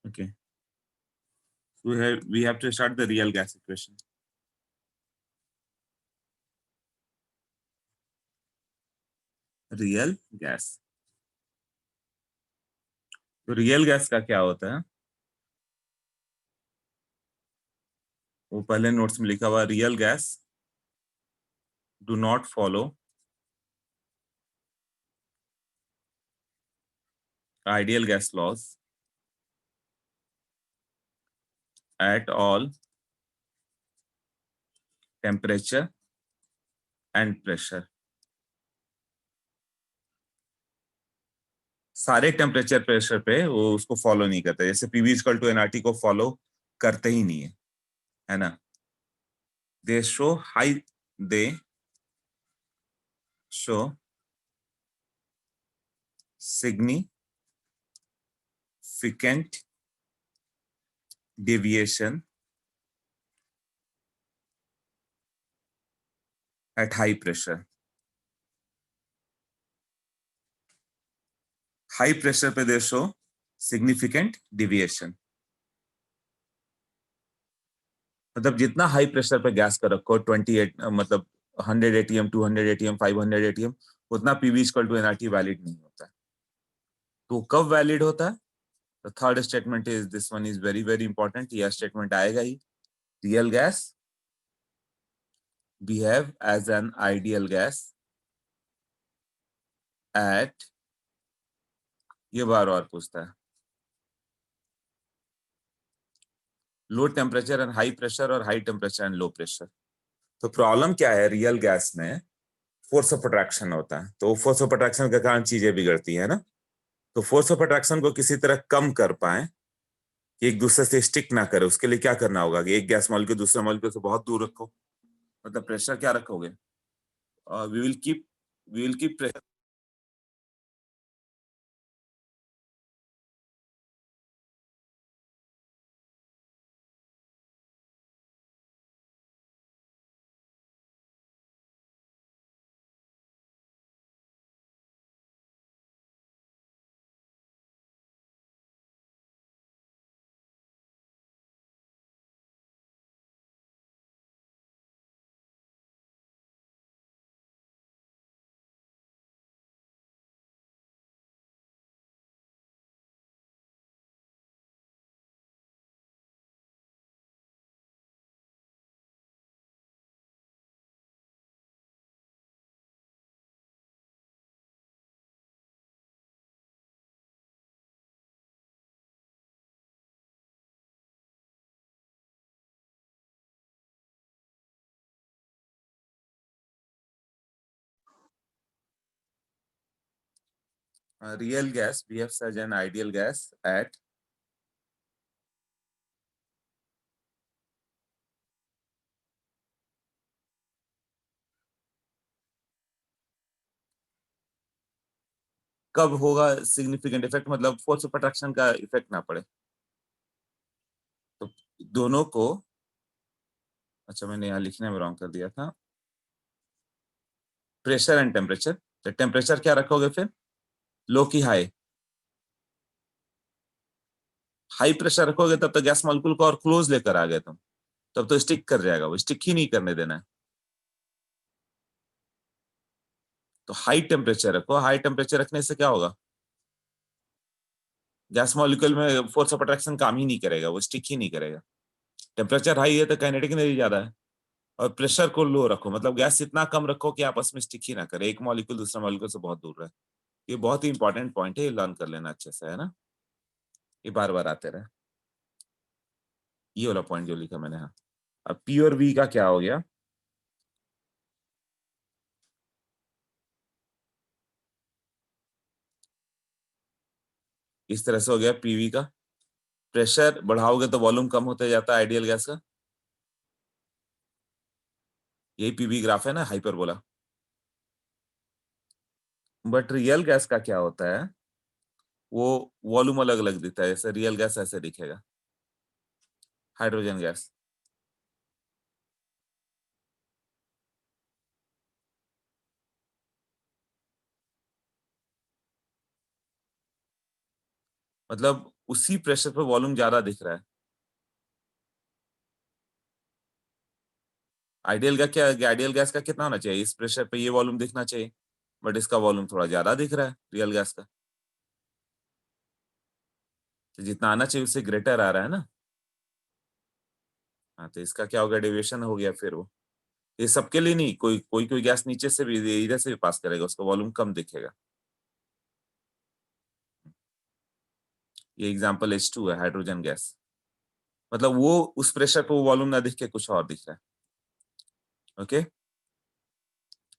Okay. We have to start the real gas equation. Real gas, तो real gas का क्या होता है? वो पहले नोट्स में लिखा हुआ, real gas do not follow ideal gas laws at all temperature and pressure. सारे टेम्परेचर प्रेशर पे वो उसको फॉलो नहीं करते, जैसे पीवी इक्वल टू एनआरटी को फॉलो करते ही नहीं है ना। They show high, they show significant deviation at high pressure। High pressure पे दे शो सिग्निफिकेंट डिविएशन, मतलब जितना हाई प्रेशर पे गैस का रखो 28 मतलब 100 एटीएम, 200 एटीएम, 500 एटीएम, उतना PV equal to NRT valid नहीं होता है। तो कब वैलिड होता है? The third statement is, this one is very very important, यह स्टेटमेंट आएगा ही। Real gas behave as an ideal gas at, ये बार बार पूछता है, low temperature and high pressure और high temperature and low pressure. तो प्रॉब्लम क्या है, रियल गैस में फोर्स ऑफ अट्रैक्शन होता है, तो फोर्स ऑफ अट्रैक्शन के कारण चीजें बिगड़ती है ना। तो फोर्स ऑफ अट्रैक्शन को किसी तरह कम कर पाए कि एक दूसरे से स्टिक ना करे, उसके लिए क्या करना होगा कि एक गैस मॉलिक्यूल दूसरे मॉलिक्यूल से बहुत दूर रखो। मतलब प्रेशर क्या रखोगे? We will keep pressure. Real gas behaves as an ideal gas at कब होगा सिग्निफिकेंट इफेक्ट, मतलब फोर्स ऑफ अट्रैक्शन का इफेक्ट ना पड़े। तो दोनों को, अच्छा मैंने यहाँ लिखने में रॉन्ग कर दिया था, प्रेशर एंड टेम्परेचर। तो टेम्परेचर क्या रखोगे फिर, लो की हाई? हाई प्रेशर रखोगे तब तो गैस मॉलिक्यूल को और क्लोज लेकर आ गए तुम, तब तो स्टिक कर जाएगा, वो स्टिक ही नहीं करने देना है। तो हाई टेम्परेचर रखो, हाई टेम्परेचर रखने से क्या होगा, गैस मॉलिक्यूल में फोर्स ऑफ अट्रैक्शन काम ही नहीं करेगा, वो स्टिक ही नहीं करेगा। टेम्परेचर हाई है तो काइनेटिक एनर्जी ज्यादा है। और प्रेशर को लो रखो, मतलब गैस इतना कम रखो कि आपस में स्टिक ही ना करे, एक मॉलिक्यूल दूसरे मॉलिक्यूल से बहुत दूर रहे। ये बहुत ही इंपॉर्टेंट पॉइंट है, ये लर्न कर लेना अच्छे से, है ना। ये बार बार आते रहे, ये वाला पॉइंट जो लिखा मैंने। हाँ, अब पी और वी का क्या हो गया? इस तरह से हो गया पीवी का। प्रेशर बढ़ाओगे तो वॉल्यूम कम होते जाता है आइडियल गैस का, यही पीवी ग्राफ है ना, हाइपरबोला। बट रियल गैस का क्या होता है, वो वॉल्यूम अलग अलग दिखता है, जैसे रियल गैस ऐसे दिखेगा, हाइड्रोजन गैस। मतलब उसी प्रेशर पर वॉल्यूम ज्यादा दिख रहा है। आइडियल का क्या, आइडियल गैस का कितना होना चाहिए, इस प्रेशर पे ये वॉल्यूम दिखना चाहिए, बट इसका वॉल्यूम थोड़ा ज्यादा दिख रहा है रियल गैस का। तो जितना आना चाहिए उससे ग्रेटर आ रहा है ना। हाँ, तो इसका क्या हो गया, डेविएशन हो गया फिर वो। ये सबके लिए नहीं, कोई कोई कोई गैस नीचे से भी इधर से भी पास करेगा, उसका वॉल्यूम कम दिखेगा। ये एग्जांपल H2 है, हाइड्रोजन गैस। मतलब वो उस प्रेशर पे वो वॉल्यूम ना दिख के कुछ और दिख रहा है। ओके,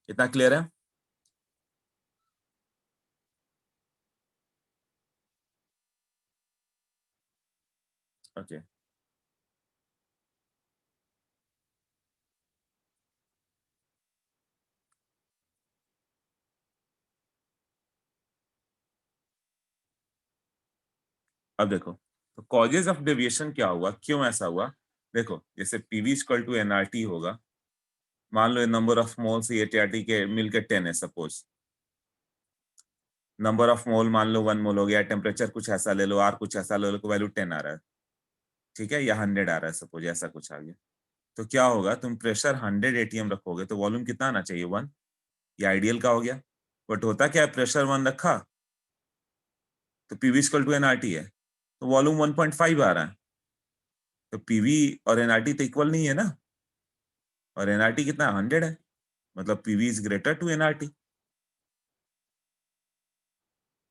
इतना क्लियर है? ओके, अब देखो, तो कॉजेज ऑफ डेविएशन क्या हुआ, क्यों ऐसा हुआ। देखो, जैसे पीवी इक्वल टू एनआरटी होगा, मान लो नंबर ऑफ मोल्स एटीआरटी के मिलकर 10 है सपोज। नंबर ऑफ मोल मान लो 1 मोल हो गया, टेम्परेचर कुछ ऐसा ले लो, आर कुछ ऐसा ले लो, वैल्यू 10 आ रहा है, ठीक है, या 100 आ रहा है सपोज, ऐसा कुछ आ गया। तो क्या होगा, तुम प्रेशर 100 एटीएम रखोगे तो वॉल्यूम कितना आना चाहिए, 1। ये आइडियल का हो गया। बट होता क्या है, प्रेशर 1 रखा तो पीवी इक्वल टू एनआरटी है, तो वॉल्यूम 1.5 आ रहा है। तो पीवी और एनआरटी तो इक्वल नहीं है ना, और एनआरटी कितना 100 है, मतलब PV is greater to NRT.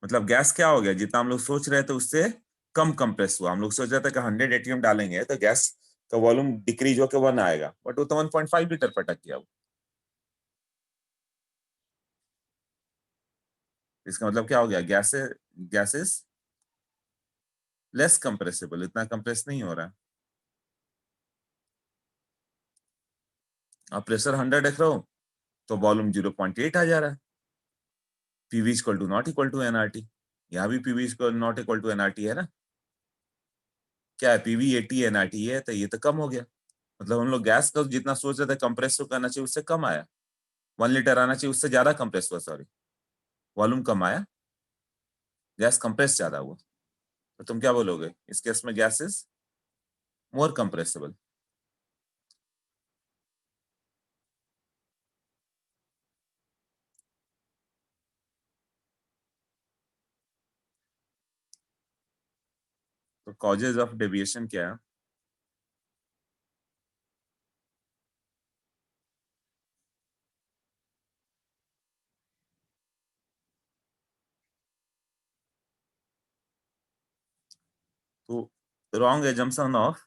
मतलब गैस क्या हो गया, जितना हम लोग सोच रहे थे उससे कम कंप्रेस हुआ। हम लोग सोच रहे थे कि 100 एटीएम डालेंगे तो गैस का वॉल्यूम डिक्रीज होकर 1 आएगा, बट वो तो 1.5 लीटर पर अटक गया वो। इसका मतलब क्या हो गया, गैसेस लेस कंप्रेसिबल, इतना कंप्रेस नहीं हो रहा। अब प्रेशर 100 देख रहा हो तो वॉल्यूम 0.8 आ जा रहा है। PV equal to not equal to NRT, यहाँ भी PV equal not equal to NRT है ना। क्या है, पीवी 80 एनआरटी है, तो ये तो कम हो गया। मतलब हम लोग गैस का जितना सोच रहे थे कंप्रेस करना चाहिए उससे कम आया, 1 लीटर आना चाहिए उससे ज्यादा कंप्रेस हुआ, सॉरी, वॉल्यूम कम आया, गैस कंप्रेस ज्यादा हुआ। तो तुम क्या बोलोगे इस केस में, गैस इज मोर कंप्रेसिबल। तो कॉजेज ऑफ डेविएशन क्या है। तो रॉन्ग एजम्पशन ऑफ,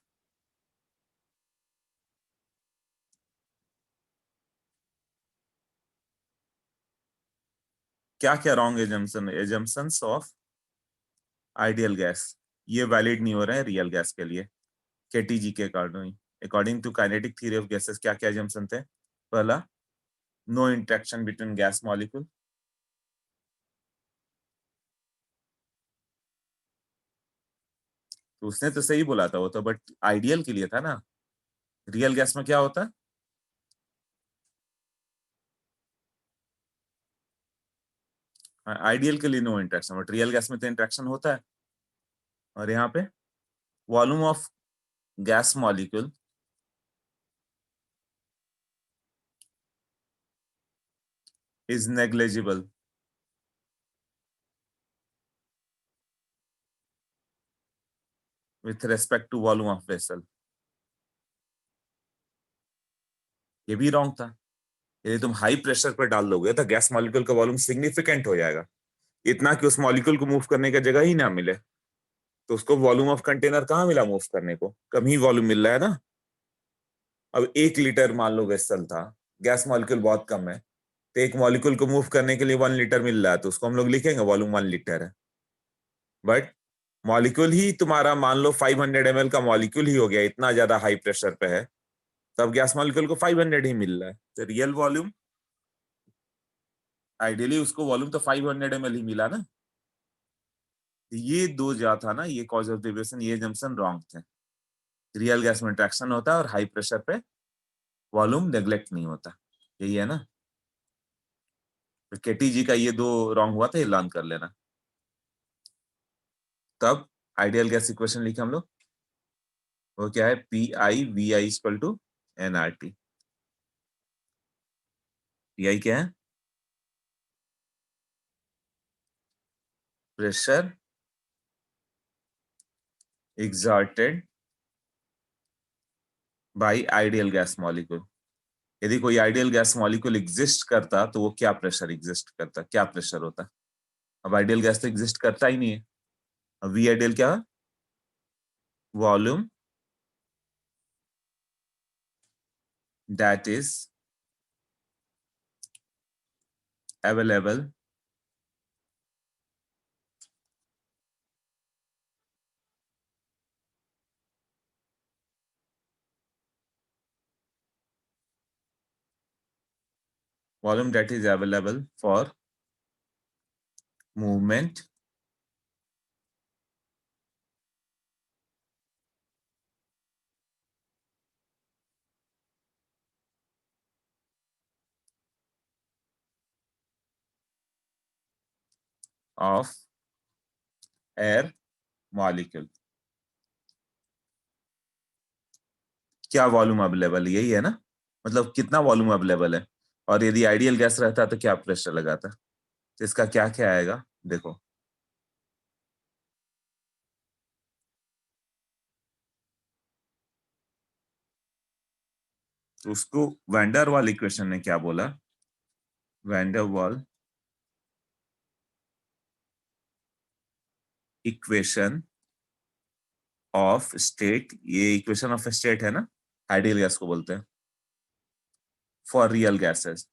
क्या क्या wrong assumption, assumptions of ideal gas, ये वैलिड नहीं हो रहे हैं रियल गैस के लिए। केटीजी के according, according to kinetic theory of gases, क्या क्या एजम्पशन थे। पहला, no interaction between gas molecule. तो उसने तो सही बोला था वो तो, बट आइडियल के लिए था ना। रियल गैस में क्या होता है, आइडियल के लिए no interaction, but real gas में तो इंटरेक्शन होता है। और यहाँ पे volume of gas molecule is negligible with respect to volume of vessel. ये भी रॉन्ग था। यदि तुम हाई प्रेशर पर डाल दोगे तो गैस मॉलिक्यूल का वॉल्यूम सिग्निफिकेंट हो जाएगा, इतना कि उस मॉलिक्यूल को मूव करने की जगह ही ना मिले। तो उसको वॉल्यूम ऑफ कंटेनर कहाँ मिला मूव करने को, कम ही वॉल्यूम मिल रहा है ना। अब 1 लीटर मान लो वेसल था, गैस मॉलिक्यूल बहुत कम है, तो एक मॉलिक्यूल को मूव करने के लिए 1 लीटर मिल रहा है, तो उसको हम लोग लिखेंगे वॉल्यूम 1 लीटर है। बट मॉलिक्यूल ही तुम्हारा मान लो 500 ml का मॉलिक्यूल ही हो गया, इतना ज्यादा हाई प्रेशर पे है, तब गैस मॉलिक्यूल को 500 ही मिल रहा है, तो रियल वॉल्यूम, आइडियली उसको वॉल्यूम तो 500 ml ही मिला ना। ये दो जा था ना, ये कॉज ऑफ डेविएशन, ये जंक्शन रॉन्ग थे। रियल गैस में इंट्रैक्शन होता है और हाई प्रेशर पे वॉल्यूम नेग्लेक्ट नहीं होता, यही है ना। तो केटीजी का ये दो रॉन्ग हुआ था, ये लर्न कर लेना। तब आइडियल गैस इक्वेशन लिखे हम लोग, वो क्या है, P I V I equal to N R T. P I क्या है, pressure exerted by ideal gas molecule. यदि कोई आइडियल गैस मॉलिक्यूल एग्जिस्ट करता तो वो क्या प्रेशर एग्जिस्ट करता, क्या प्रेशर होता। अब आइडियल गैस तो एग्जिस्ट करता ही नहीं है। अब वी आइडियल क्या, volume that is available volume that is available for movement of air molecule. क्या वॉल्यूम अवेलेबल, यही है ना, मतलब कितना वॉल्यूम अवेलेबल है। और यदि आइडियल गैस रहता तो क्या प्रेशर लगाता, तो इसका क्या क्या आएगा देखो। तो उसको वैंडर वाल इक्वेशन ने क्या बोला, van der Waals equation of state, ये इक्वेशन ऑफ स्टेट है ना, आइडियल गैस को बोलते हैं, for real gases.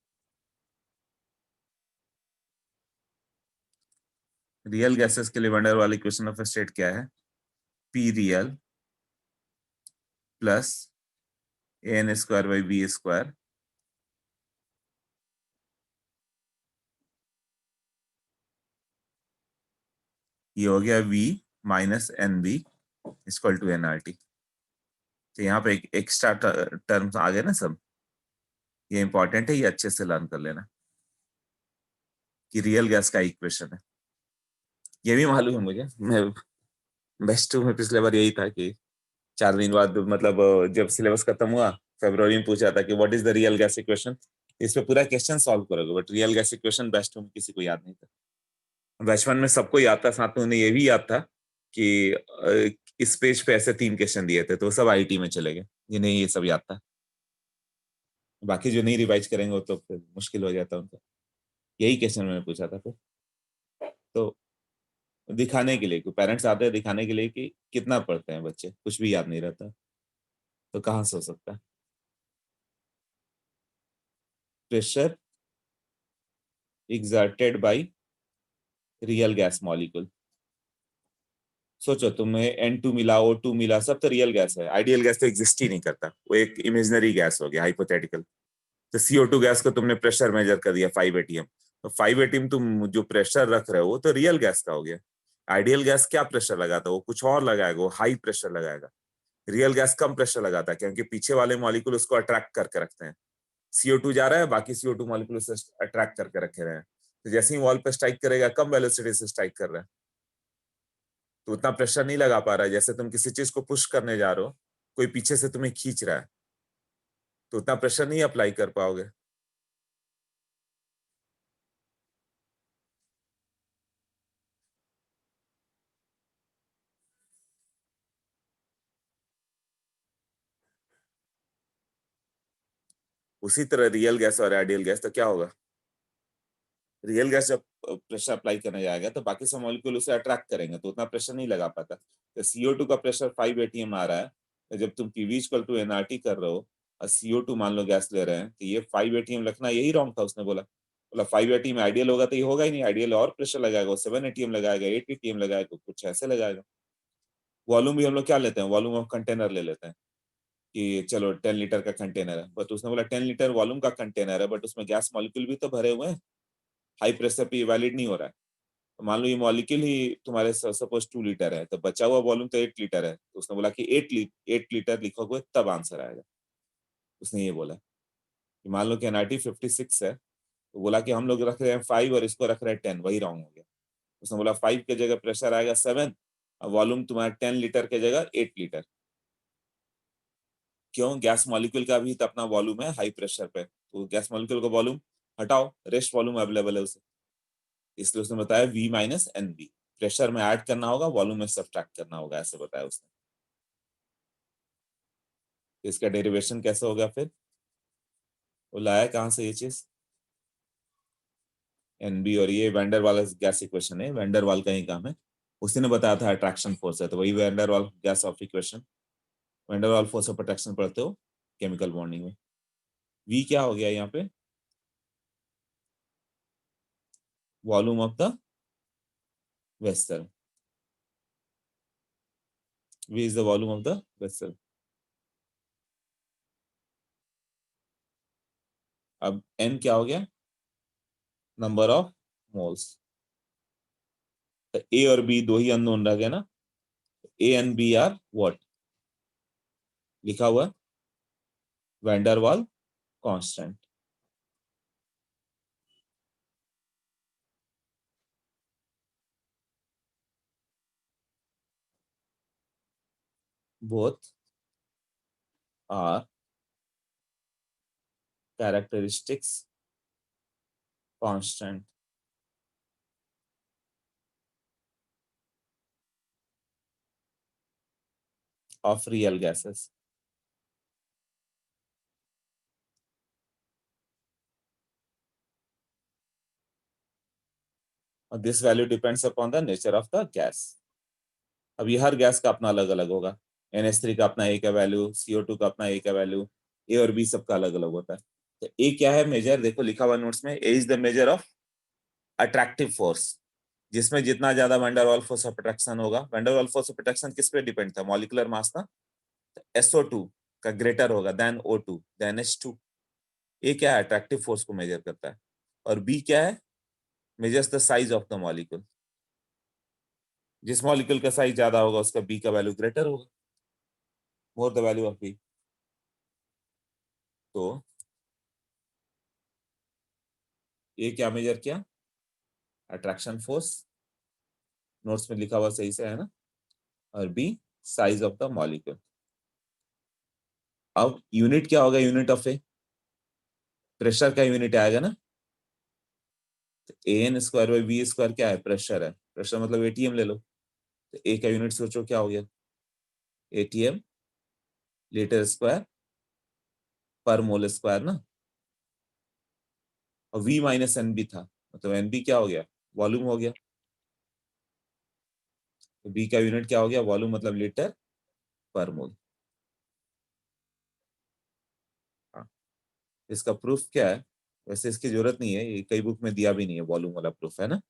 Real gases के लिए van der Waals equation of state क्या है, P real plus N square by B square ये हो गया V minus N B equal to N R T. तो यहाँ पे एक एक्स्ट्रा टर्म्स आ गए ना सब, ये इंपॉर्टेंट है, ये अच्छे से लर्न कर लेना कि रियल गैस का इक्वेशन है। ये भी मालूम है मुझे, मैं बेस्ट टू में पिछले बार यही था कि 4 दिन बाद मतलब जब सिलेबस खत्म हुआ फरवरी में पूछा था कि what is the real gas equation, इस पे पूरा क्वेश्चन सॉल्व करोगे, but real gas equation best में किसी को याद नहीं था। बचपन में सबको याद था, साथ में उन्हें ये भी याद था कि इस पेज पे ऐसे 3 क्वेश्चन दिए थे, तो सब आईटी में चले गए, जिन्हें ये सब याद था। बाकी जो नहीं रिवाइज करेंगे वो तो फिर मुश्किल हो जाता उनका। यही क्वेश्चन मैंने पूछा था फिर, तो दिखाने के लिए, पेरेंट्स आते हैं दिखाने के लिए कि कितना पढ़ते हैं बच्चे, कुछ भी याद नहीं रहता, तो कहाँ से हो सकता है। Pressure exerted by real gas molecule. सोचो तुम्हें N2 मिला, O2 मिला, सब तो रियल गैस है, आइडियल गैस तो एग्जिस्ट ही नहीं करता, वो एक इमेजिनरी गैस हो गया, हाइपोथेटिकल। तो CO2 गैस को तुमने प्रेशर मेजर कर दिया 5 atm, तो 5 atm तुम जो प्रेशर रख रहे हो वो तो रियल गैस का हो गया। आइडियल गैस क्या प्रेशर लगाता है, वो कुछ और लगाएगा, वो हाई प्रेशर लगाएगा। रियल गैस कम प्रेशर लगाता है क्योंकि पीछे वाले मॉलिक्यूल उसको अट्रैक्ट करके रखते हैं। CO2 जा रहा है, बाकी CO2 मॉलिक्यूल उसे अट्रैक्ट करके रखे रहे हैं, तो जैसे ही वॉल पे स्ट्राइक करेगा कम वेलोसिटी से स्ट्राइक कर रहा है, तो उतना प्रेशर नहीं लगा पा रहा है। जैसे तुम किसी चीज को पुश करने जा रहे हो, कोई पीछे से तुम्हें खींच रहा है, तो उतना प्रेशर नहीं अप्लाई कर पाओगे। उसी तरह रियल गैस और आइडियल गैस तो क्या होगा, रियल गैस जब प्रेशर अप्लाई करने जाएगा तो बाकी सब मॉलिक्यूल उसे अट्रैक्ट करेंगे, तो उतना प्रेशर नहीं लगा पाता। तो CO2 का प्रेशर 5 atm आ रहा है, तो जब तुम पीवी इक्वल टू एनआरटी कर रहे हो और CO2 मान लो गैस ले रहे हैं, तो ये 5 atm रखना यही रॉन्ग था। उसने बोला, 5 atm आइडियल होगा तो ये होगा ही नहीं, आइडियल और प्रेशर लगाएगा, 7 atm लगाएगा, 8 atm लगाएगा, कुछ ऐसे लगाएगा। वॉल्यूम भी हम लोग क्या लेते हैं, वॉल्यूम ऑफ कंटेनर ले लेते हैं कि चलो 10 लीटर का कंटेनर है, बट उसने बोला 10 लीटर वॉल्यूम का कंटेनर है, बट उसमें गैस मॉलिक्यूल भी तो भरे हुए हैं, हाई प्रेशर पे वैलिड नहीं हो रहा है। तो मान लो ये मॉलिक्यूल ही तुम्हारे सपोज 2 लीटर है, तो बचा हुआ वॉल्यूम तो 8 लीटर है, तो उसने बोला कि 8 लीटर लिखोगे तब आंसर आएगा। उसने ये बोला कि मान लो कि एनआरटी 56 है, तो बोला कि हम लोग रख रहे हैं 5 और इसको रख रहे हैं 10, वही रॉन्ग हो गया। उसने बोला 5 की जगह प्रेशर आएगा 7 वॉल्यूम तुम्हारा 10 लीटर की जगह 8 लीटर। क्यों? गैस मॉलिक्यूल का भी तो अपना वॉल्यूम है हाई प्रेशर पे, तो गैस मॉलिक्यूल का वॉल्यूम हटाओ, रेस्ट वॉल्यूम अवेलेबल है उसे, इसलिए उसने बताया V minus N B. Pressure में ऐड करना होगा, वॉल्यूम में सब्ट्रैक्ट करना होगा, ऐसे बताया उसने। इसका डेरिवेशन कैसे हो गया फिर? वो लाया कहाँ से ये चीज? एनबी, और ये वैंडर वाल गैस इक्वेशन है, वैंडर वाल का ही काम है। उसी ने बताया था अट्रैक्शन फोर्स है, तो वही वैंडर वाल गैस ऑफ इक्वेशन, वैंडर वाल फोर्स ऑफ अट्रैक्शन पढ़ते हो केमिकल बॉन्डिंग में। वी क्या हो गया यहाँ पे? Volume of the vessel. V is the volume of the vessel। अब N क्या हो गया? Number of moles. तो A और B दो ही अननोन रह गए ना, A and B are what? लिखा हुआ van der Waals constant. Both are characteristics constant of real gases. और this value depends upon the nature of the gas. अब ये हर गैस का अपना अलग अलग होगा। NH3 का अपना ए का वैल्यू, CO2 का अपना ए का वैल्यू, ए और बी सबका अलग अलग होता है। तो ए क्या है मेजर? देखो लिखा हुआ नोट्स में, a is the major of attractive force, जिसमें जितना ज्यादा van Waals force of attraction होगा। Van Waals force of attraction किस पे डिपेंड था? मॉलिक्यूलर मास था। SO2 का ग्रेटर होगा देन O2 देन H2। ए क्या है? अट्रैक्टिव फोर्स को मेजर करता है। और बी क्या है? Measures the size of the molecule. जिस मॉलिक्यूल का साइज ज्यादा होगा उसका बी का वैल्यू ग्रेटर होगा, more the value of B. तो ए क्या मेजर किया? अट्रैक्शन फोर्स, नोट्स में लिखा हुआ सही से है ना। और B size of the molecule. अब यूनिट क्या होगा? यूनिट ऑफ ए प्रेशर का यूनिट आएगा ना। AN square by V square क्या है? प्रेशर है। प्रेशर मतलब ATM ले लो। तो ए का यूनिट सोचो क्या हो गया? ATM लीटर स्क्वायर पर मोल स्क्वायर ना। और V माइनस एन बी था, मतलब NB क्या हो गया? वॉल्यूम हो गया। तो B का यूनिट क्या हो गया? वॉल्यूम मतलब लीटर पर मोल। हाँ, इसका प्रूफ क्या है? वैसे इसकी जरूरत नहीं है, ये कई बुक में दिया भी नहीं है वॉल्यूम वाला प्रूफ, है ना।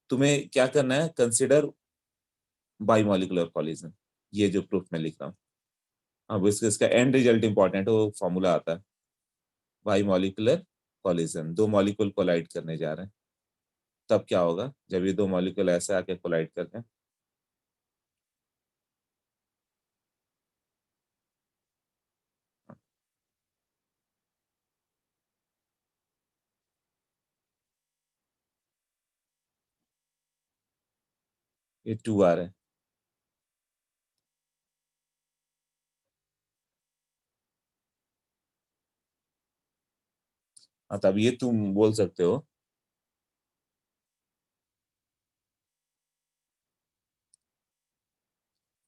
तुम्हें क्या करना है? कंसिडर बाइमॉलिकुलर कॉलिजन, ये जो प्रूफ में लिख रहा हूँ। अब इसका एंड रिजल्ट इंपॉर्टेंट है, वो फॉर्मूला आता है। बाइमॉलिकुलर कॉलिजन, दो मॉलिक्यूल कोलाइड करने जा रहे हैं, तब क्या होगा जब ये दो मॉलिक्यूल ऐसे आके कोलाइड करते हैं? ये 2R है। हाँ, तब ये तुम बोल सकते हो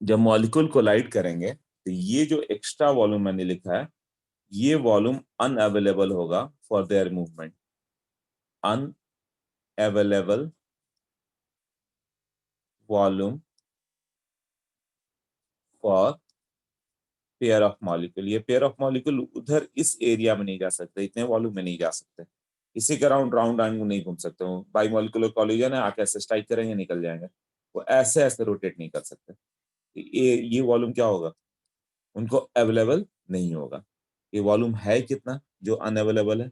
जब मॉलिक्यूल कोलाइड करेंगे तो ये जो एक्स्ट्रा वॉल्यूम मैंने लिखा है, ये वॉल्यूम अनअवेलेबल होगा for their movement. Unavailable volume for pair of molecule. ये पेयर ऑफ मॉलिक्यूल उधर इस एरिया में नहीं जा सकते, इतने वॉल्यूम में नहीं जा सकते, इसी के राउंड राउंड राउंड नहीं घूम सकते हो। बाई मॉलिक्यूलर कॉलिजन है, आके ऐसे स्ट्राइक करेंगे निकल जाएंगे, वो ऐसे ऐसे रोटेट नहीं कर सकते। ये वॉल्यूम क्या होगा? उनको अवेलेबल नहीं होगा। ये वॉल्यूम है कितना जो अनअवेलेबल है?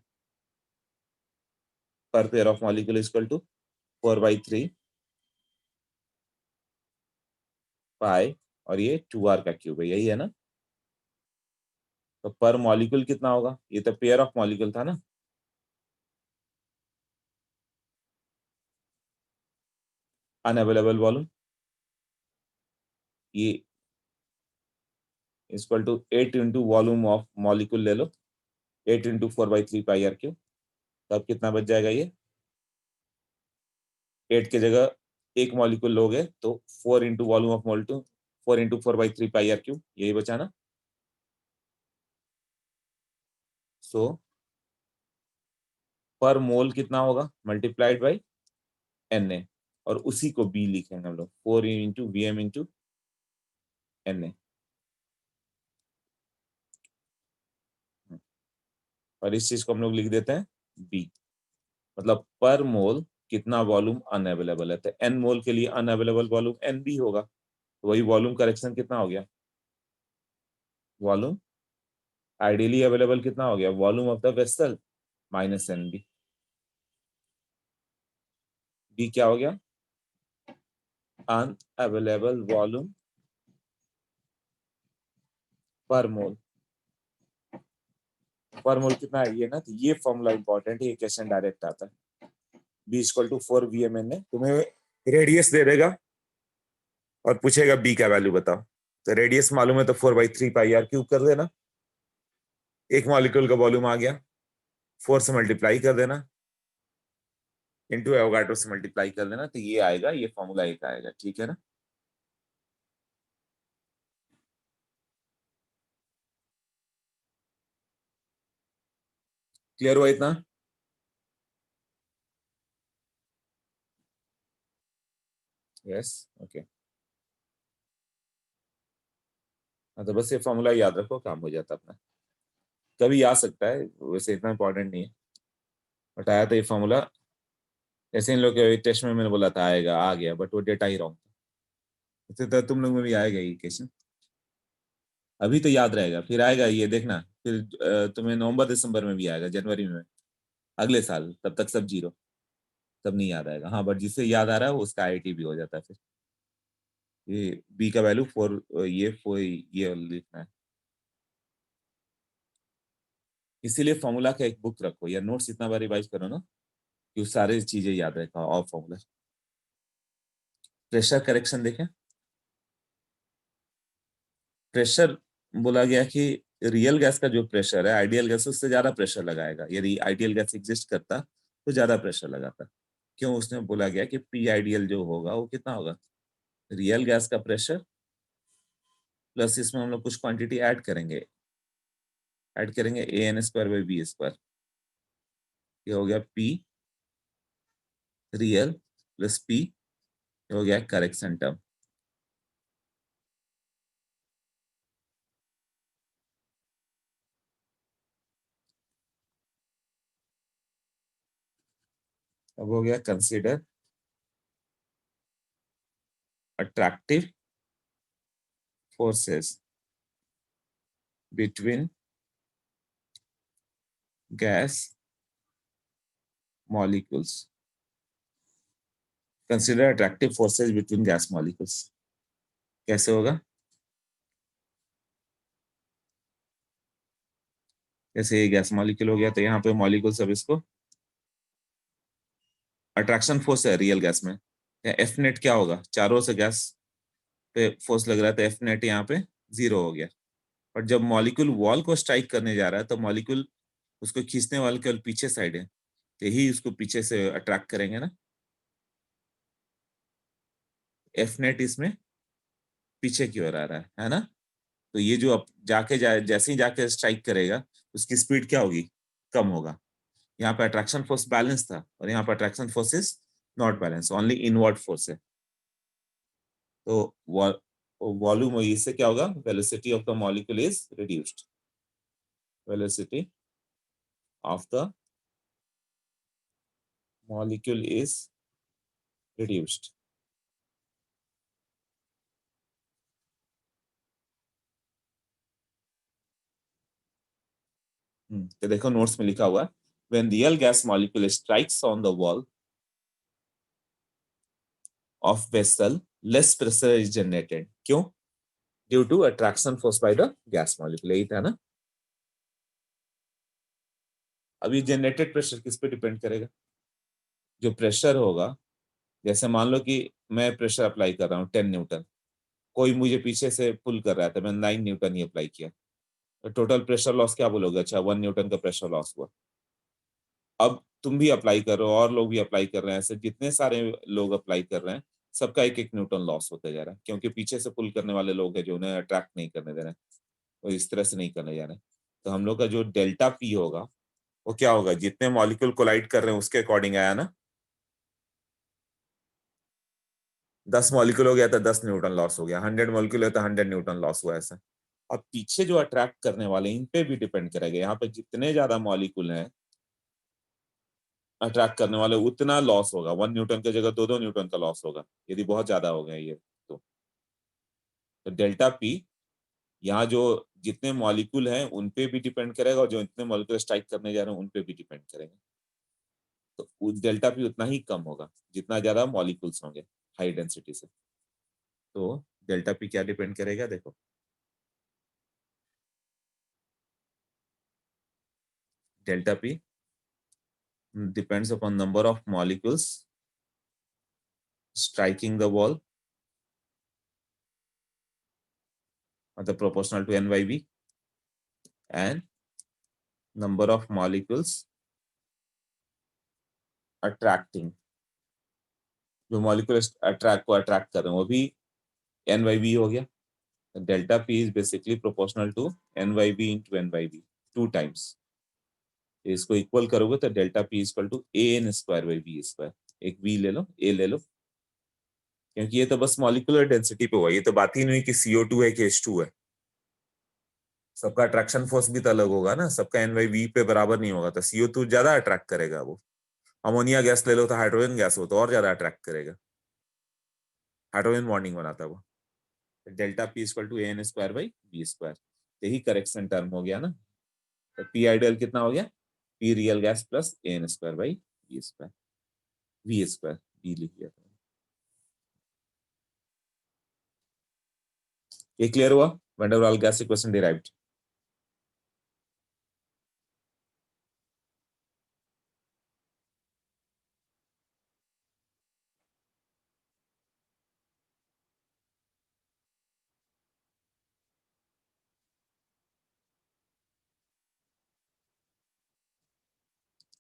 पर pair of molecule equal to 4/3 pi, और ये 2R का क्यूब है, यही है ना। तो पर मॉलिक्यूल कितना होगा? ये तो पेयर ऑफ मॉलिक्यूल था ना। अनअवेलेबल वॉल्यूम ये equal to 8 into volume of molecule ले लो, 8 इंटू 4/3 πr क्यू। तब कितना बच जाएगा ये, 8 की जगह एक मॉलिक्यूल लोगे तो 4 into volume of molecule, 4 into 4/3 πr Q, यही बचा ना। सो पर मोल कितना होगा, मल्टीप्लाइड बाई Na, और उसी को बी लिखेंगे हम लोग, 4 into V M into Na। और इस चीज को हम लोग लिख देते हैं बी, मतलब पर मोल कितना वॉल्यूम अनअवेलेबल है। तो एन मोल के लिए अनअवेलेबल वॉल्यूम एन बी होगा, तो वही वॉल्यूम करेक्शन कितना हो गया, वॉल्यूम आइडियली अवेलेबल कितना हो गया, volume of the vessel minus N B. B क्या हो गया, अनअवेलेबल वॉल्यूम पर मोल। पर मोल कितना है ये ना, तो ये फॉर्मूला इंपॉर्टेंट है, ये क्वेश्चन डायरेक्ट आता है। B equal to 4 V M N A, तुम्हें रेडियस दे देगा और पूछेगा बी का वैल्यू बताओ। तो रेडियस मालूम है तो 4/3 πr क्यूब कर देना, एक मॉलिक्यूल का वॉल्यूम आ गया, 4 से मल्टीप्लाई कर देना, इंटू एवोगाड्रो से मल्टीप्लाई कर देना, तो ये आएगा, ये फॉर्मूला एक आएगा, ठीक है ना। क्लियर हुआ इतना। Yes okay. हाँ तो बस ये फॉर्मूला याद रखो, काम हो जाता अपना। कभी आ सकता है, वैसे इतना इंपॉर्टेंट नहीं है, बट आया तो ये फॉर्मूला, जैसे इन लोग के टेस्ट में मैंने बोला था आएगा, आ गया, बट वो डेटा ही रॉन्ग था। तो तुम लोग में भी आएगा ये क्वेश्चन, अभी तो याद रहेगा, फिर आएगा ये देखना, फिर तुम्हें नवंबर दिसंबर में भी आएगा, जनवरी में, अगले साल, तब तक सब जीरो, तब नहीं याद आएगा। हाँ बट जिससे याद आ रहा है उसका आईटी भी हो जाता है फिर। ये बी का वैल्यू 4, ये 4, ये लिखना है। इसीलिए फॉर्मूला का एक बुक रखो या नोट्स इतना बार रिवाइज करो ना कि वो सारी चीजें याद रखा, और फॉर्मूला। प्रेशर करेक्शन देखें, प्रेशर बोला गया कि रियल गैस का जो प्रेशर है आइडियल गैस उससे ज्यादा प्रेशर लगाएगा, यदि आइडियल गैस एग्जिस्ट करता तो ज्यादा प्रेशर लगाता। क्यों, उसने बोला गया कि पी आइडियल जो होगा वो कितना होगा, रियल गैस का प्रेशर प्लस इसमें हम लोग कुछ क्वांटिटी ऐड करेंगे an² / b², ये हो गया पी रियल प्लस पी, हो गया करेक्शन टर्म। अब हो गया consider attractive forces between gas molecules, consider attractive forces between gas molecules. कैसे होगा, जैसे ये गैस मॉलिक्यूल हो गया तो यहाँ पे मॉलिक्यूल सब इसको अट्रैक्शन फोर्स है रियल गैस में, एफ नेट क्या होगा, चारों से गैस पे फोर्स लग रहा है तो एफ नेट यहाँ पे 0 हो गया। और जब मॉलिक्यूल वॉल को स्ट्राइक करने जा रहा है तो मॉलिक्यूल उसको खींचने वाले केवल पीछे साइड है, तो ही उसको पीछे से अट्रैक्ट करेंगे ना, एफ नेट इसमें पीछे की ओर आ रहा है ना। तो ये जो अब जैसे ही जाके स्ट्राइक करेगा उसकी स्पीड क्या होगी, कम होगा। यहाँ पे अट्रैक्शन फोर्स बैलेंस था और यहाँ पे attraction force is not balance, only inward force है। तो वॉल्यूम, इससे क्या होगा, velocity of the molecule is reduced, velocity of the molecule is reduced. तो देखो नोट्स में लिखा हुआ है, when real gas molecule strikes on the wall of vessel less pressure is generated। क्यों, due to attraction force by the gas molecule, यही था ना। अब ये जनरेटेड प्रेशर किस पे डिपेंड करेगा, जो प्रेशर होगा, जैसे मान लो कि मैं प्रेशर अप्लाई कर रहा हूँ 10 न्यूटन, कोई मुझे पीछे से पुल कर रहा था, मैंने 9 न्यूटन ही अप्लाई किया, तो टोटल प्रेशर लॉस क्या बोलोगे? अच्छा 1 न्यूटन का प्रेशर लॉस हुआ। अब तुम भी अप्लाई कर रहे हो और लोग भी अप्लाई कर रहे हैं, ऐसे जितने सारे लोग अप्लाई कर रहे हैं सबका एक एक न्यूटन लॉस होता जा रहा है, क्योंकि पीछे से पुल करने वाले लोग हैं जो उन्हें अट्रैक्ट नहीं करने दे रहे हैं, वो इस तरह से नहीं करने जा रहे हैं। तो हम लोग का जो डेल्टा पी होगा वो क्या होगा? जितने मॉलिक्यूल कोलाइड कर रहे हैं उसके अकॉर्डिंग आया ना। 10 मॉलिक्यूल हो गया तो 10 न्यूटन लॉस हो गया, 100 मॉलिक्यूल है तो 100 न्यूटन लॉस हुआ, ऐसा। अब पीछे जो अट्रैक्ट करने वाले इन पे भी डिपेंड करेगा, यहाँ पे जितने ज्यादा मॉलिक्यूल हैं अट्रैक्ट करने वाले उतना लॉस होगा, 1 न्यूटन की जगह 2-2 न्यूटन का लॉस होगा यदि बहुत ज्यादा हो गया ये। तो डेल्टा पी यहाँ जो जितने मॉलिक्यूल हैं उन पे भी डिपेंड करेगा और जो इतने मॉलिक्यूल स्ट्राइक करने जा रहे हैं उन पे भी डिपेंड करेगा। तो डेल्टा पी उतना ही कम होगा जितना ज्यादा मॉलिक्यूल्स होंगे हाई डेंसिटी से। तो डेल्टा पी क्या डिपेंड करेगा? देखो, delta P depends upon number of molecules striking the wall, मतलब proportional to n by v, and number of molecules attracting, जो मॉलिक्यूल अट्रैक्ट कर रहे हैं वो भी n by v हो गया। Delta P is basically proportional to n by v into n by v, 2 times. इसको इक्वल करोगे तो delta P equal to A N square by V square. एक v ले लो, a ले लो, क्योंकि ये तो बस मॉलिक्यूलर डेंसिटी पे हुआ, ये तो बात ही नहीं कि CO2 है कि H2 है। सबका अट्रैक्शन फोर्स भी तो अलग होगा ना, सबका एन बाई वी पे बराबर नहीं होगा, तो CO2 ज्यादा अट्रैक्ट करेगा। वो अमोनिया गैस ले लो तो हाइड्रोजन गैस हो तो और ज्यादा अट्रैक्ट करेगा, हाइड्रोजन बॉन्डिंग बनाता है वो। Delta P equal to N square by V square, यही करेक्शन टर्म हो गया ना। तो पी आइडियल कितना हो गया? P real gas plus N square by V square, V square V लिख दिया था। ये क्लियर हुआ? Van der Waals gas equation derived.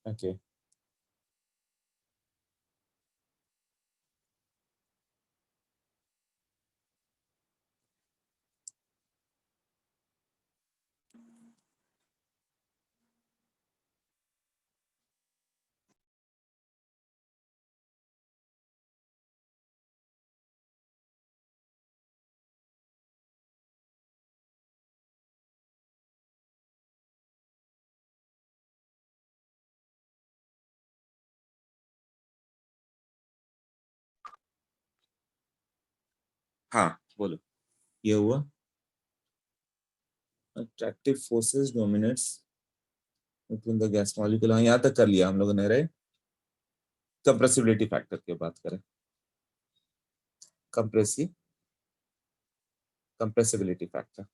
Okay, हाँ बोलो। ये हुआ attractive forces dominates between the gas molecule, यहाँ तक कर लिया हम लोगों ने। रहे कंप्रेसिबिलिटी फैक्टर की बात करें, compressive compressibility factor.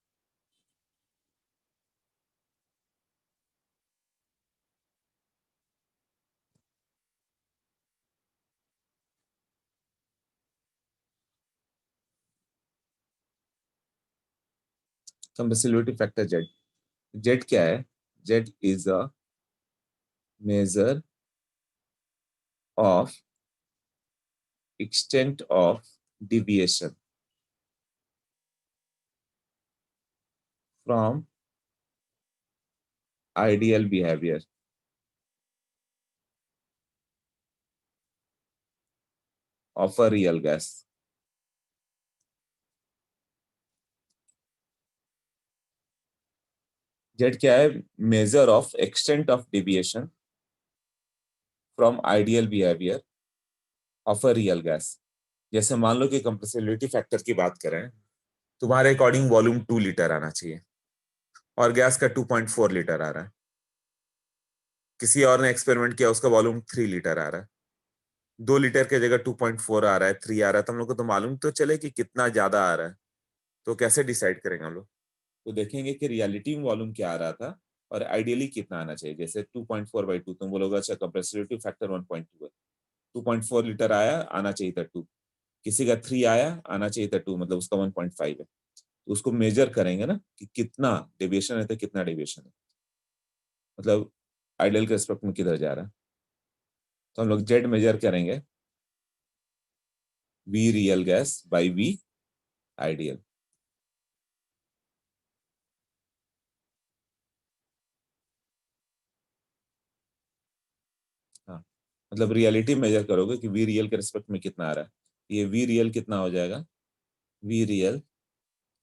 Compressibility factor Z, Z क्या है? Z is a measure of extent of deviation from ideal behavior of a real gas। Z क्या है? Measure of extent of deviation from ideal behaviour of a real gas. जैसे मान लो कि compressibility factor की बात करें, तुम्हारे अकॉर्डिंग वॉल्यूम 2 लीटर आना चाहिए और गैस का 2.4 लीटर आ रहा है। किसी और ने एक्सपेरिमेंट किया, उसका वॉल्यूम 3 लीटर आ रहा है। 2 लीटर की जगह 2.4 आ रहा है, 3 आ रहा है, तो हम लोग को तो मालूम तो चले कि कितना ज्यादा आ रहा है। तो कैसे डिसाइड करेंगे हम लोग? तो देखेंगे कि रियलिटी में वॉल्यूम क्या आ रहा था और आइडियली कितना आना चाहिए। जैसे 2.4/2, तुम बोलोगे अच्छा कंप्रेसिबिलिटी फैक्टर 1.2 है, 2.4 लीटर आया, आना चाहिए था 2। किसी का 3 आया, आना चाहिए था 2, मतलब उसका 1.5 है। तो उसको मेजर करेंगे ना कि कितना डेविएशन है, तो कितना डेविएशन है, मतलब आइडियल के रिस्पेक्ट में किधर जा रहा है। तो हम लोग जेड मेजर करेंगे, V real gas by V ideal. हाँ, मतलब रियलिटी मेजर करोगे कि वी रियल के रिस्पेक्ट में कितना आ रहा है। ये वी रियल कितना हो जाएगा, वी रियल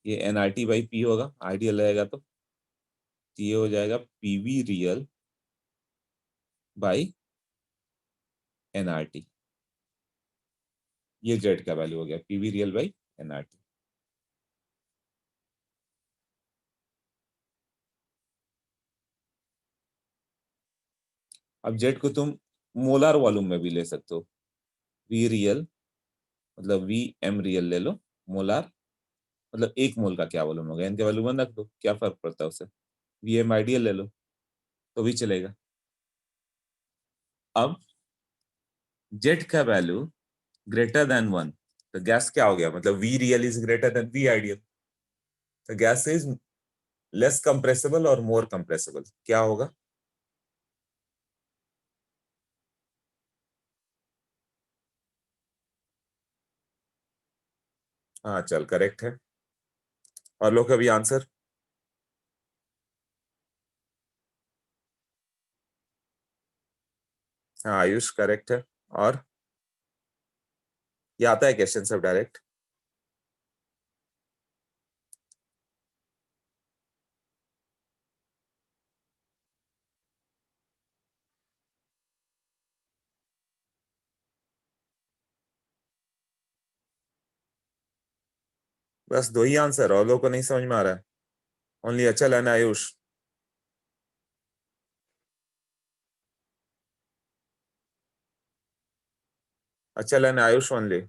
ये N R T by P होगा, आइडियल रहेगा तो ये हो जाएगा P V real by N R T. ये जेड का वैल्यू हो गया, P V real by N R T. अब जेड को तुम मोलार वॉल्यूम में भी ले सकते हो, वी रियल मतलब वी एम रियल ले लो, मोलार मतलब एक मोल का क्या वॉल्यूम होगा, इनके वैल्यू 1 रख दो, क्या फर्क पड़ता है उससे। वी एम आइडियल ले लो तो भी चलेगा। अब जेड का वैल्यू ग्रेटर देन 1, तो गैस क्या हो गया, मतलब V real is greater than V ideal, तो गैस इज लेस कंप्रेसिबल और मोर कंप्रेसिबल, क्या होगा। हाँ चल, करेक्ट है। और लोग अभी आंसर। हाँ आयुष करेक्ट है। और ये आता है क्वेश्चन सब डायरेक्ट। बस दो ही आंसर, और लोगों को नहीं समझ में आ रहा है। ओनली अचल and Ayush. Achal and Ayush only.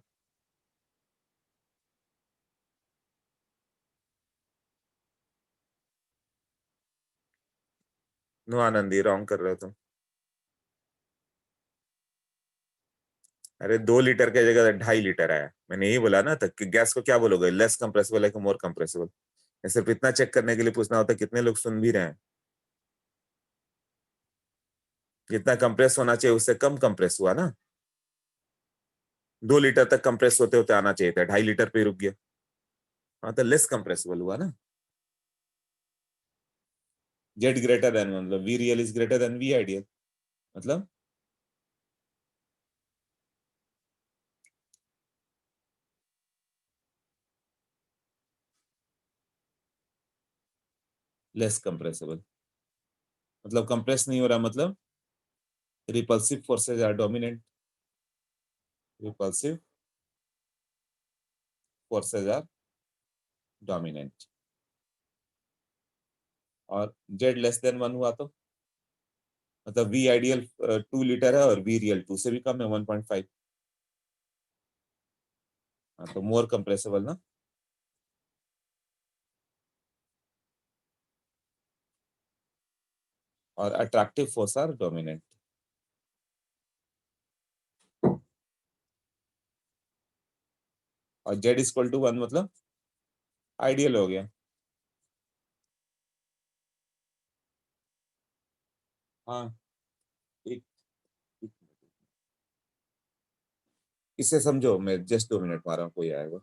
No Anandi, wrong कर रहे हो तुम। अरे 2 लीटर की जगह 2.5 लीटर आया, मैंने यही बोला ना, तो गैस को क्या बोलोगे, लेस कंप्रेसिबल है कि मोर कंप्रेसिबल। सिर्फ इतना चेक करने के लिए पूछना होता है, कितने लोग सुन भी रहे हैं। जितना कंप्रेस होना चाहिए उससे कम कंप्रेस हुआ ना। 2 लीटर तक कंप्रेस होते होते आना चाहिए था, 2.5 लीटर पे ही रुक गया। हाँ तो लेस कंप्रेसिबल हुआ ना। जेड ग्रेटर देन मतलब V real is greater than V ideal, मतलब लेस कंप्रेसिबल, मतलब कंप्रेस नहीं हो रहा, मतलब repulsive forces are dominant, repulsive forces are dominant. और जेड लेस देन 1 हुआ तो मतलब वी आइडियल 2 लीटर है और वी रियल 2 से भी कम है, 1.5। हाँ तो मोर कंप्रेसिबल ना। और अट्रैक्टिव फोर्स आर डोमिनेंट। और जेड इक्वल टू 1 मतलब आइडियल हो गया। हाँ एक, एक, इसे समझो, मैं जस्ट 2 मिनट मारा हूँ, कोई आएगा।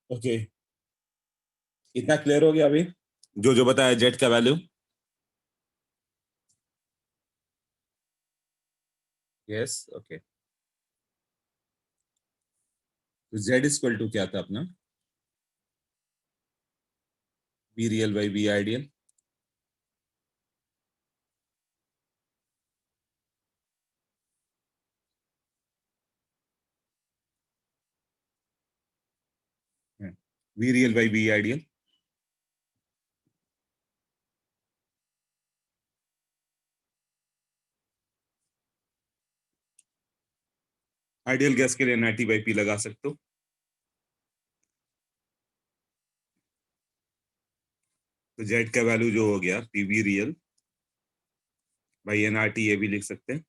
ओके, इतना क्लियर हो गया अभी जो जो बताया जेड का वैल्यू? Yes, okay. तो जेड इक्वल टू क्या था अपना? Be real by be ideal. Be real by be ideal. Ideal gas के लिए एनआईटी बाई पी लगा सकते हो। तो जेड का वैल्यू जो हो गया पीवी रियल बाई एनआरटी, ये भी लिख सकते हैं।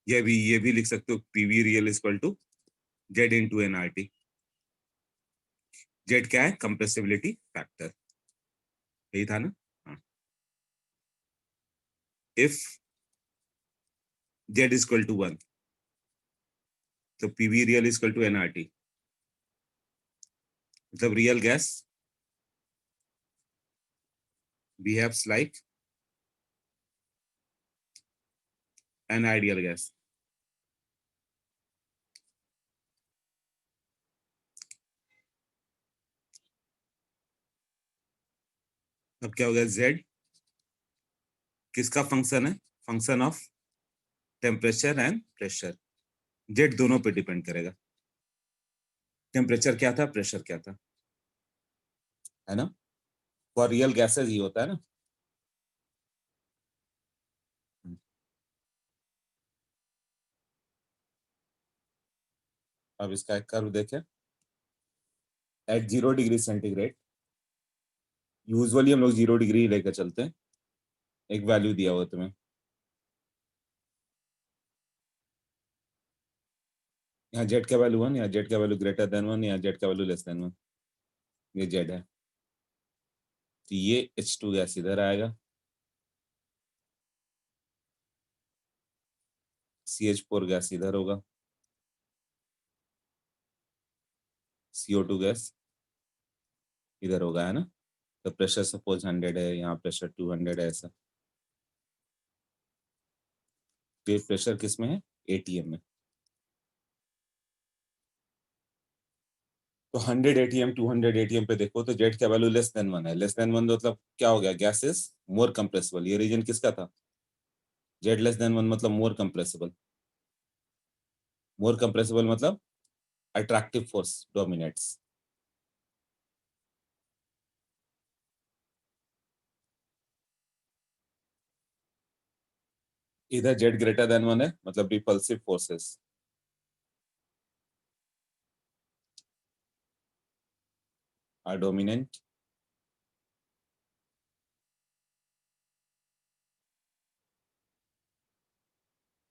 ये भी लिख सकते हो, PV real equal to Z into NRT. Z क्या है? कंप्रेसिबिलिटी फैक्टर, यही था ना? हाँ। इफ जेड इक्वल टू 1, तो PV real equal to NRT, मतलब real gas behaves like an ideal gas. अब क्या हो गया? जेड किसका फंक्शन है? Function of temperature and pressure. Z दोनों पे डिपेंड करेगा। टेम्परेचर क्या था, प्रेशर क्या था, है ना? फॉर रियल गैसेस ही होता है ना। अब इसका एक कर्व देखें। एट 0 डिग्री सेंटीग्रेड, यूजुअली हम लोग 0 डिग्री लेकर चलते हैं। एक वैल्यू दिया हुआ तुम्हें, यहाँ जेड का वैल्यू 1, यहाँ जेड का वैल्यू ग्रेटर देन 1, यहाँ जेड का वैल्यू लेस देन 1। ये जेड है। तो ये H2 गैस इधर आएगा, CH4 गैस इधर होगा, CO2 गैस इधर होगा, है ना? तो प्रेशर सपोज 100 है, यहाँ प्रेशर 200 है, ऐसा। तो ये प्रेशर किस में है? ATM में। तो 100 ATM 200 ATM पे देखो तो जेड का वैल्यू लेस देन 1 है। लेस देन 1 मतलब क्या हो गया? Gas is more compressible. ये रीजन किसका था? जेड लेस देन 1 मतलब मोर कंप्रेसिबल। मोर कंप्रेसिबल मतलब अट्रैक्टिव फोर्स डोमिनेट्स। इधर जेड ग्रेटर देन 1 है, मतलब repulsive forces are dominant.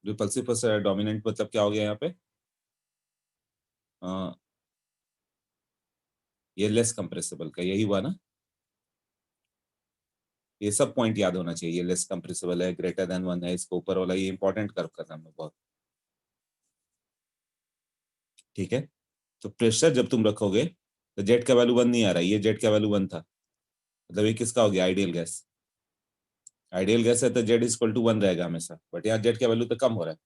Repulsive force dominant मतलब क्या हो गया यहाँ पे? अ, ये लेस कंप्रेसिबल का यही हुआ ना? ये सब पॉइंट याद होना चाहिए। लेस कंप्रेसिबल है, ग्रेटर देन 1 है, इसको ऊपर वाला ये इंपॉर्टेंट कर्व करना है बहुत। ठीक है। तो प्रेशर जब तुम रखोगे तो जेड का वैल्यू 1 नहीं आ रहा है, ये जेड का वैल्यू 1 था, मतलब ये किसका हो गया? Ideal gas. आइडियल गैस है तो जेड इक्वल टू 1 रहेगा हमेशा, बट यहाँ जेड का वैल्यू तो कम हो रहा है।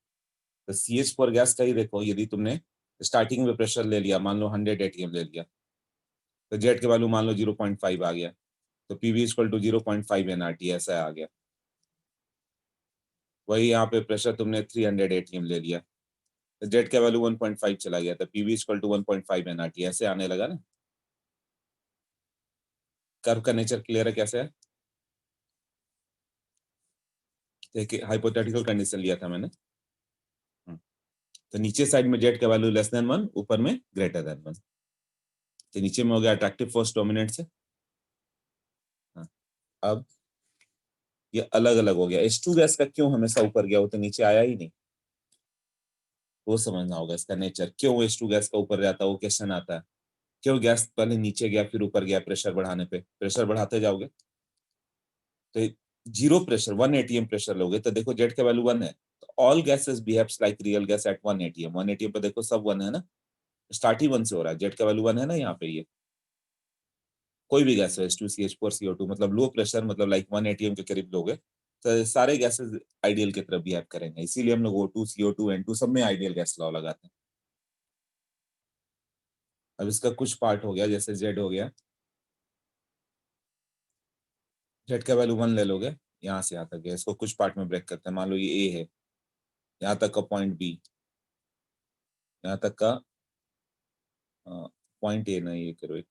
तो CH4 गैस का ही देखो, यदि तुमने स्टार्टिंग में प्रेशर ले लिया, मान लो 100 ATM ले लिया, तो जेड के वैल्यू मान लो 0.5 आ गया, तो पीवी इक्वल टू 0.5 एनआरटी ऐसा आ गया। वही यहाँ पे प्रेशर तुमने 300 ATM ले लिया, तो जेड का वैल्यू 1.5 चला गया, तो पीवी इक्वल टू 1.5 एनआरटी ऐसे आने लगा ना। कर्व का नेचर क्लियर है कैसे है? देखिए, हाइपोथेटिकल कंडीशन लिया था मैंने। तो नीचे साइड में जेड का वैल्यू लेस देन 1, ऊपर में ग्रेटर देन 1। तो नीचे में हो गया अट्रैक्टिव फोर्स डोमिनेंट से। हाँ। अब ये अलग अलग हो गया। H2 गैस का क्यों हमेशा ऊपर गया, वो तो नीचे आया ही नहीं। वो समझना होगा इसका नेचर, क्यों H2 गैस का ऊपर जाता है, वो क्वेश्चन आता है। क्यों गैस पहले नीचे गया फिर ऊपर गया? प्रेशर बढ़ाने पे, प्रेशर बढ़ाते जाओगे तो जीरो प्रेशर 1 ATM प्रेशर लोगे तो देखो जेड का वैल्यू 1 है, तो all gases behaves like real gas at 1 ATM। 1 ATM पे देखो सब 1 है ना। स्टार्ट ही 1 से हो रहा है, जेड का वैल्यू 1 है ना यहाँ पे। ये कोई भी गैस है H2CH4 CO2 मतलब लो प्रेशर, मतलब लाइक 1 atm के करीब लोग है, तो सारे गैसेस आइडियल की तरफ बिहेव करेंगे, इसीलिए हम लोग O2 CO2 N2 सब में आइडियल गैस लॉ लगाते हैं। अब इसका कुछ पार्ट हो गया, जैसे जेड हो गया, जेड का वैल्यू 1 ले लोगे, यहाँ से यहाँ तक है, इसको कुछ पार्ट में ब्रेक करते हैं। मान लो ये ए है, यहाँ तक का पॉइंट बी, यहाँ तक का पॉइंट ए, नहीं ये करो, एक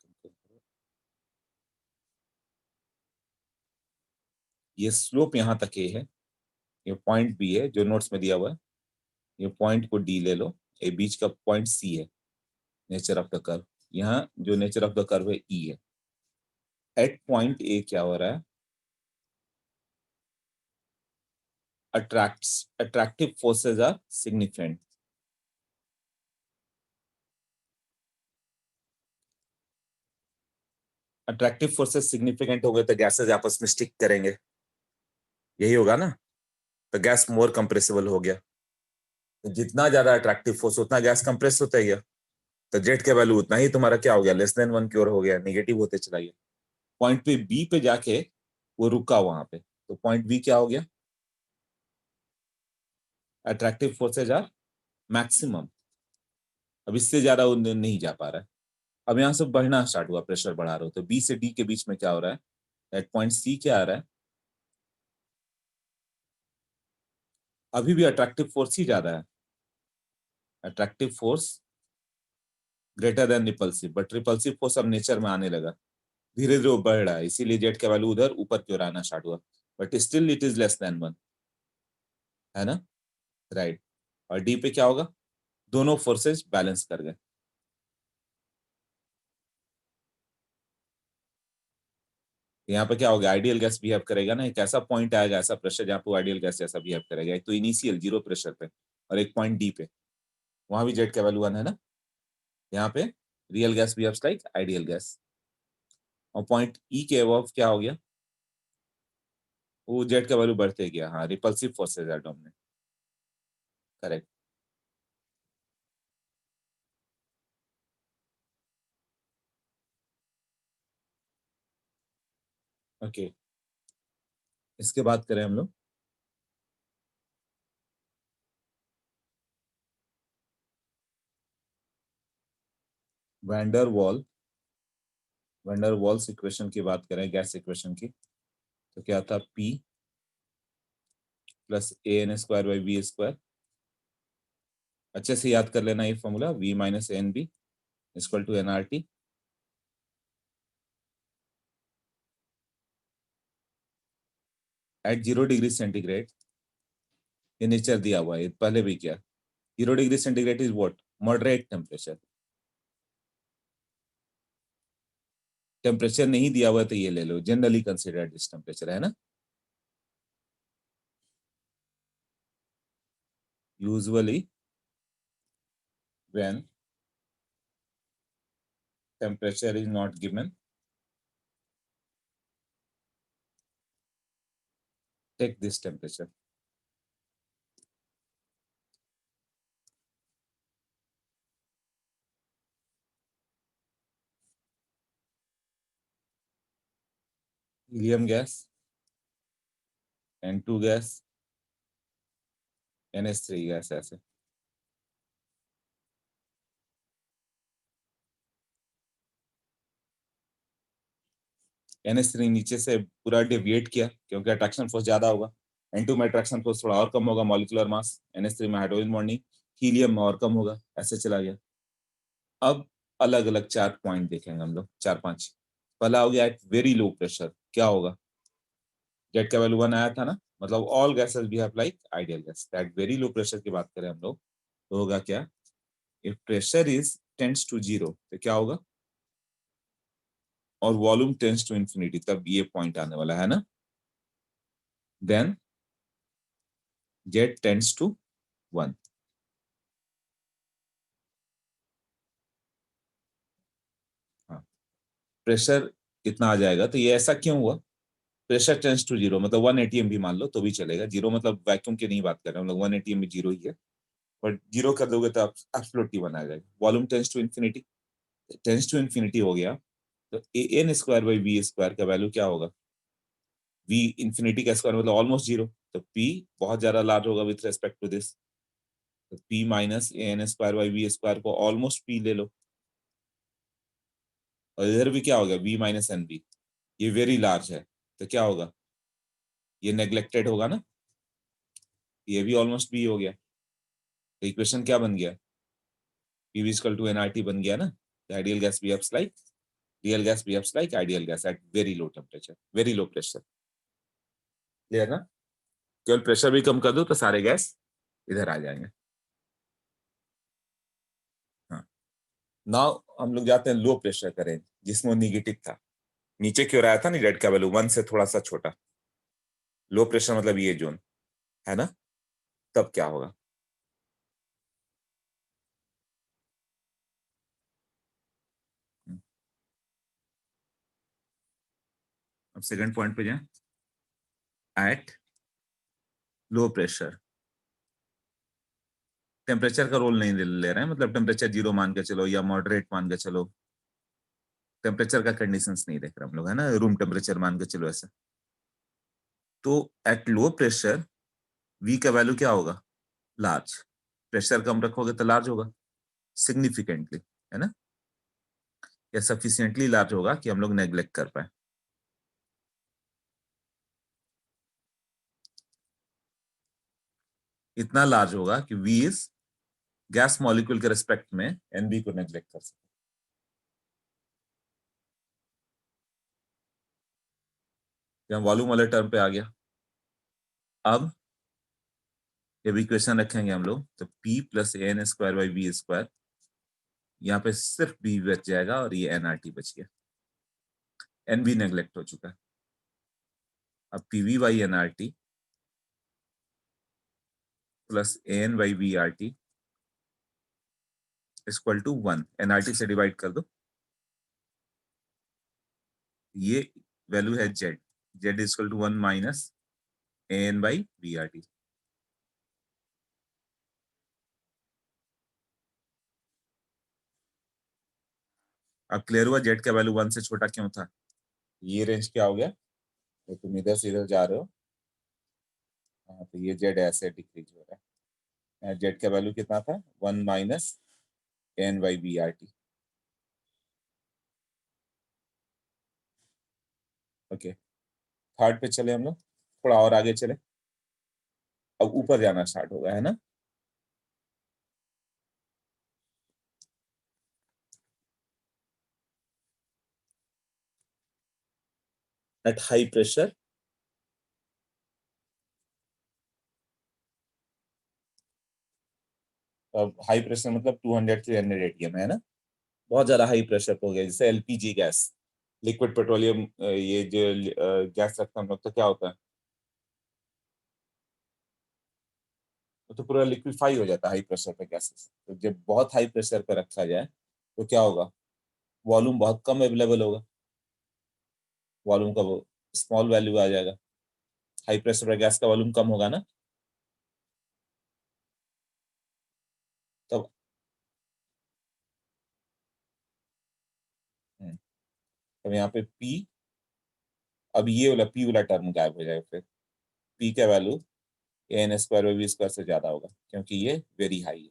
ये स्लोप यहाँ तक ए है, ये पॉइंट बी है जो नोट्स में दिया हुआ है, ये पॉइंट को डी ले लो, ये बीच का पॉइंट सी है, नेचर ऑफ द कर्व, यहाँ जो नेचर ऑफ द कर्व है ई है। एट पॉइंट ए क्या हो रहा है, attractive forces are significant। Attractive forces significant हो गए तो गैसेस आपस में स्टिक करेंगे, यही होगा ना, तो गैस मोर कंप्रेसिबल हो गया, तो जितना ज्यादा अट्रैक्टिव फोर्स उतना गैस कंप्रेस होता ही है, तो जेट के वैल्यू उतना ही तुम्हारा क्या हो गया, लेस देन 1 की ओर हो गया, निगेटिव होते चला गया। पॉइंट पे बी पे जाके वो रुका वहां पे, तो पॉइंट बी क्या हो गया, अट्रैक्टिव फोर्सेज आर मैक्सिमम, अब इससे ज्यादा वो नहीं जा पा रहा है। अब यहाँ से बढ़ना स्टार्ट हुआ, प्रेशर बढ़ा रहे हो, तो बी से डी के बीच में क्या हो रहा है, एट पॉइंट सी क्या आ रहा है, अभी भी अट्रैक्टिव फोर्स ही ज्यादा है, attractive force greater than repulsive, but repulsive force अब नेचर में आने लगा, धीरे धीरे वो बढ़ रहा है, इसीलिए जेट का वैल्यू उधर ऊपर की ओर आना स्टार्ट हुआ, but still it is less than 1, है ना, राइट। और डी पे क्या होगा, दोनों फोर्सेस बैलेंस कर गए, यहाँ पे क्या होगा, आइडियल गैस बिहेव करेगा ना, एक ऐसा पॉइंट आएगा, ऐसा प्रेशर जहाँ पे आइडियल गैस जैसा बिहेव करेगा, एक तो इनिशियल जीरो प्रेशर पे, और एक पॉइंट डी पे, वहां भी जेट का वैल्यू 1 है ना, यहाँ पे real gas behaves like ideal gas, और पॉइंट ई के अबव क्या हो गया, वो जेट का वैल्यू बढ़ते गया, हाँ repulsive forces are dominant, correct. Okay, इसके बात करें हम लोग, वैंडर वॉल्स इक्वेशन की बात करें, गैस इक्वेशन की, तो क्या था, P प्लस AN² / V², अच्छे से याद कर लेना ये formula, V - ANB = nRT, at 0 degree centigrade, ये नेचर दिया हुआ है, पहले भी किया, 0 degree centigrade is what, moderate temperature, temperature नहीं दिया हुआ तो ये ले लो, जनरली कंसिडर्ड दिस टेम्परेचर, है ना, usually when temperature is not given, take this temperature, helium gas, N2 gas, NH3 gas, ऐसे NH3 नीचे से पूरा डेविएट किया क्योंकि अट्रैक्शन फोर्स ज्यादा होगा, N2 में अट्रैक्शन फोर्स थोड़ा और कम होगा, मॉलिक्यूलर मास, NH3 में हाइड्रोजन बॉन्डिंग, हीलियम में और कम होगा, ऐसे चला गया। अब अलग अलग 4 पॉइंट देखेंगे हम लोग, 4 5, पहला हो गया एट वेरी लो प्रेशर, क्या होगा, जेट का वैल्यू 1 आया था ना, मतलब all gases behave like ideal gas, at very low pressure की बात करें हम लोग, तो होगा क्या, if pressure is tends to zero तो क्या होगा, और वॉल्यूम टेंड्स टू इंफिनिटी, तब ये पॉइंट आने वाला है ना, देन जेट टेंड्स टू 1, हाँ, प्रेशर कितना आ जाएगा, तो ये ऐसा क्यों हुआ, प्रेशर टेंड्स टू जीरो मतलब 1 atm भी मान लो तो भी चलेगा, जीरो मतलब वैक्यूम की नहीं बात कर रहे हैं हम लोग, 1 atm भी जीरो ही है, बट जीरो कर दोगे तो एब्सोल्यूट टी बना जाएगा। Volume tends to infinity, tends to infinity हो गया, तो a N square by B square का वैल्यू क्या होगा? वी इन्फिनिटी का स्क्वायर मतलब ऑलमोस्ट जीरो, तो पी बहुत ज्यादा लार्ज होगा विथ रेस्पेक्ट टू दिस, तो P minus A N square by B square को ऑलमोस्ट पी ले लो, और इधर भी क्या हो गया? वी माइनस एन बी, ये वेरी लार्ज है, तो क्या होगा? ये नेग्लेक्टेड होगा ना, ये भी ऑलमोस्ट बी हो गया, तो इक्वेशन क्या बन गया? P V equal to NRT बन गया ना। Ideal gas behaves like, real gas behaves like ideal gas at very low temperature, very low pressure. Clear ना? केवल प्रेशर भी कम कर दो तो सारे गैस इधर आ जाएंगे। हाँ, नाउ हम लोग जाते हैं लो प्रेशर करें, जिसमें निगेटिव था, नीचे क्यों रहा था ना, जेड का वैल्यू 1 से थोड़ा सा छोटा, लो प्रेशर मतलब ये जोन है ना, तब क्या होगा? अब सेकंड पॉइंट पे जाए, एट लो प्रेशर टेम्परेचर का रोल नहीं ले रहे हैं, मतलब टेम्परेचर जीरो मान के चलो या मॉडरेट मान के चलो, टेम्परेचर का कंडीशंस नहीं देख रहे हम लोग, है ना, रूम टेम्परेचर मान के चलो ऐसा। तो एट लो प्रेशर वी का वैल्यू क्या होगा? लार्ज। प्रेशर कम रखोगे तो लार्ज होगा, सिग्निफिकेंटली, है ना, या सफिशिएंटली लार्ज होगा कि हम लोग नेग्लेक्ट कर पाए। इतना लार्ज होगा कि वी इज गैस मॉलिक्यूल के रिस्पेक्ट में एनबी को नेग्लेक्ट कर सकते। यहाँ वॉल्यूम वाले टर्म पे आ गया। अब जब इक्वेशन रखेंगे हम लोग तो P plus A N square by B square, यहाँ पे सिर्फ B बच जाएगा और ये एनआरटी बच गया, एन भी नेग्लेक्ट हो चुका है। अब P V by N R T plus A N by B R T equal to 1, NRT से डिवाइड कर दो, ये वैल्यू है Z, Z equal to 1 minus A N by B R T. अब क्लियर हुआ जेड का value 1 से छोटा क्यों था? ये रेंज क्या हो गया, तो तुम इधर से इधर जा रहे हो, हाँ, तो ये जेड ऐसे डिक्रीज हो रहा है, जेड का वैल्यू कितना था? 1 minus N by B R T. Okay, third पे चले हम लोग, थोड़ा और आगे चले, अब ऊपर जाना स्टार्ट होगा, है ना। एट हाई प्रेशर, अब हाई प्रेशर मतलब 200 300 एटीएम, है ना, बहुत ज्यादा हाई प्रेशर हो गया, जैसे एलपीजी गैस, लिक्विड पेट्रोलियम, ये जो गैस रखते हैं हम लोग, तो क्या होता है, वो तो पूरा लिक्विफाई हो जाता है हाई प्रेशर पे गैसेस। तो जब बहुत हाई प्रेशर पे रखा जाए तो क्या होगा? वॉल्यूम बहुत कम अवेलेबल होगा, वॉल्यूम का वो स्मॉल वैल्यू आ जाएगा, हाई प्रेशर पे गैस का वॉल्यूम कम होगा ना, तब तब यहाँ पे पी, अब ये वाला पी वाला टर्म गायब हो जाएगा, फिर पी का value A N square by V square से ज्यादा होगा, क्योंकि ये वेरी हाई है,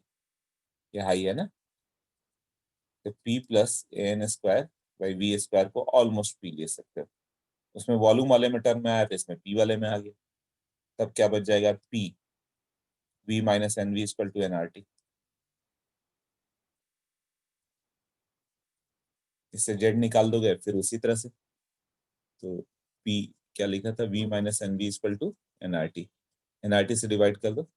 ये हाई है ना, तो P plus A N square by V square को ऑलमोस्ट पी ले सकते हो, उसमें वॉल्यूम वाले में टर्म में आया तो इसमें पी वाले में आ गया, तब क्या बच जाएगा? P V minus N V equal to N R T. इससे जेड निकाल दोगे फिर उसी तरह से, तो पी क्या लिखा था? V minus N V equal to N R T, N R T से डिवाइड कर दो,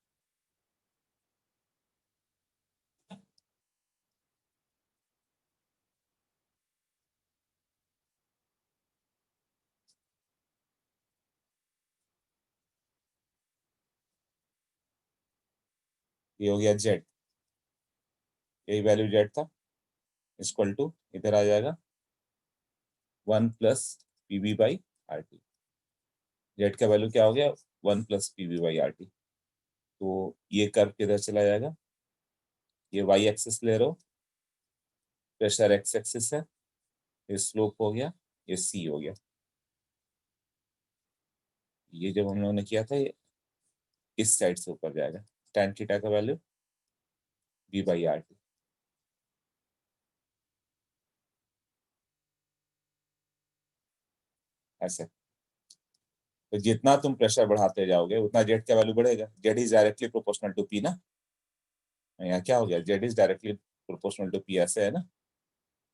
ये हो गया जेड, यही वैल्यू जेड था, इक्वल टू इधर आ जाएगा 1 plus P V by R T, Z का वैल्यू क्या हो गया? 1 plus P V by R T, तो ये कर्व किधर चला जाएगा? ये वाई एक्सिस ले रहे हो, प्रेशर एक्स एक्सिस है, ये स्लोप हो गया, ये सी हो गया। ये जब हम लोगों ने किया था ये इस साइड से ऊपर जाएगा, tan थीटा का value v by R T. ऐसे तो जितना तुम प्रेशर बढ़ाते जाओगे उतना जेड का वैल्यू बढ़ेगा। Z is directly proportional to P ना। यहाँ क्या हो गया, Z is directly proportional to P, ऐसे है ना।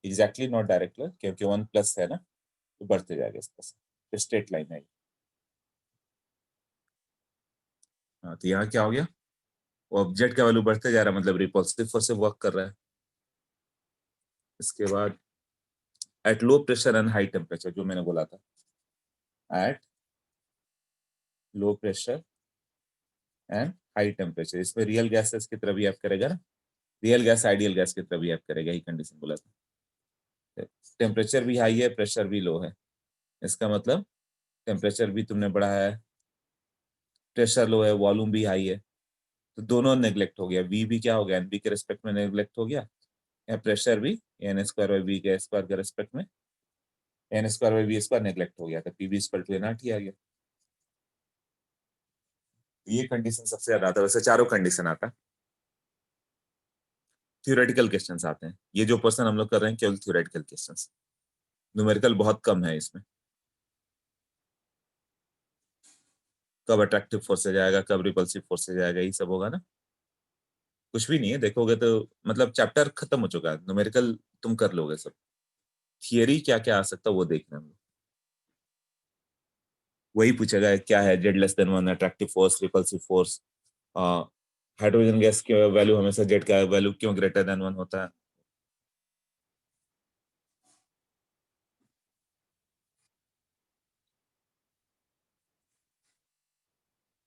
एग्जैक्टली नॉट डायरेक्टली, क्योंकि वन प्लस है ना, तो बढ़ते जाएगा इस तरह से, स्ट्रेट लाइन है। हाँ, तो यहाँ क्या हो गया, वो अब जेड का वैल्यू बढ़ते जा रहा है, मतलब रिपल्सिव फोर्स से वर्क कर रहा है। इसके बाद at low pressure and high temperature, जो मैंने बोला था, at low pressure and high temperature, इसमें रियल गैसेस की तरह बिहेव करेगा ना, रियल गैस आइडियल गैस की तरह बिहेव करेगा, यही कंडीशन बोला था। टेम्परेचर भी हाई है, प्रेशर भी लो है, इसका मतलब टेम्परेचर भी तुमने बढ़ाया है, प्रेशर लो है, वॉल्यूम भी हाई है, तो दोनों नेग्लेक्ट हो गया। वी भी क्या हो गया, एनबी के रिस्पेक्ट में नेग्लेक्ट हो गया, या प्रेशर भी एन स्क्वायर बाई वी के स्क्वायर के रिस्पेक्ट में n square by V square neglect हो गया, तो PV equal to N R T आ गया। ये कंडीशन सबसे ज्यादा आता है, वैसे चारों कंडीशन आता है। थ्योरेटिकल क्वेश्चंस आते हैं, ये जो पर्सन हम लोग कर रहे हैं केवल थ्योरेटिकल क्वेश्चंस, न्यूमेरिकल बहुत कम है इसमें। कब अट्रैक्टिव फोर्स से जाएगा, कब रिपल्सिव फोर्स से जाएगा, यही सब होगा ना। कुछ भी नहीं है, देखोगे तो मतलब चैप्टर खत्म हो चुका है, न्यूमेरिकल तुम कर लोगे सब। थियरी क्या क्या आ सकता है वो देखना है। वही पूछेगा क्या है, Z less then one, attractive force, repulsive force, hydrogen gas की वैल्यू हमेशा जेड का वैल्यू क्यों ग्रेटर देन वन होता है।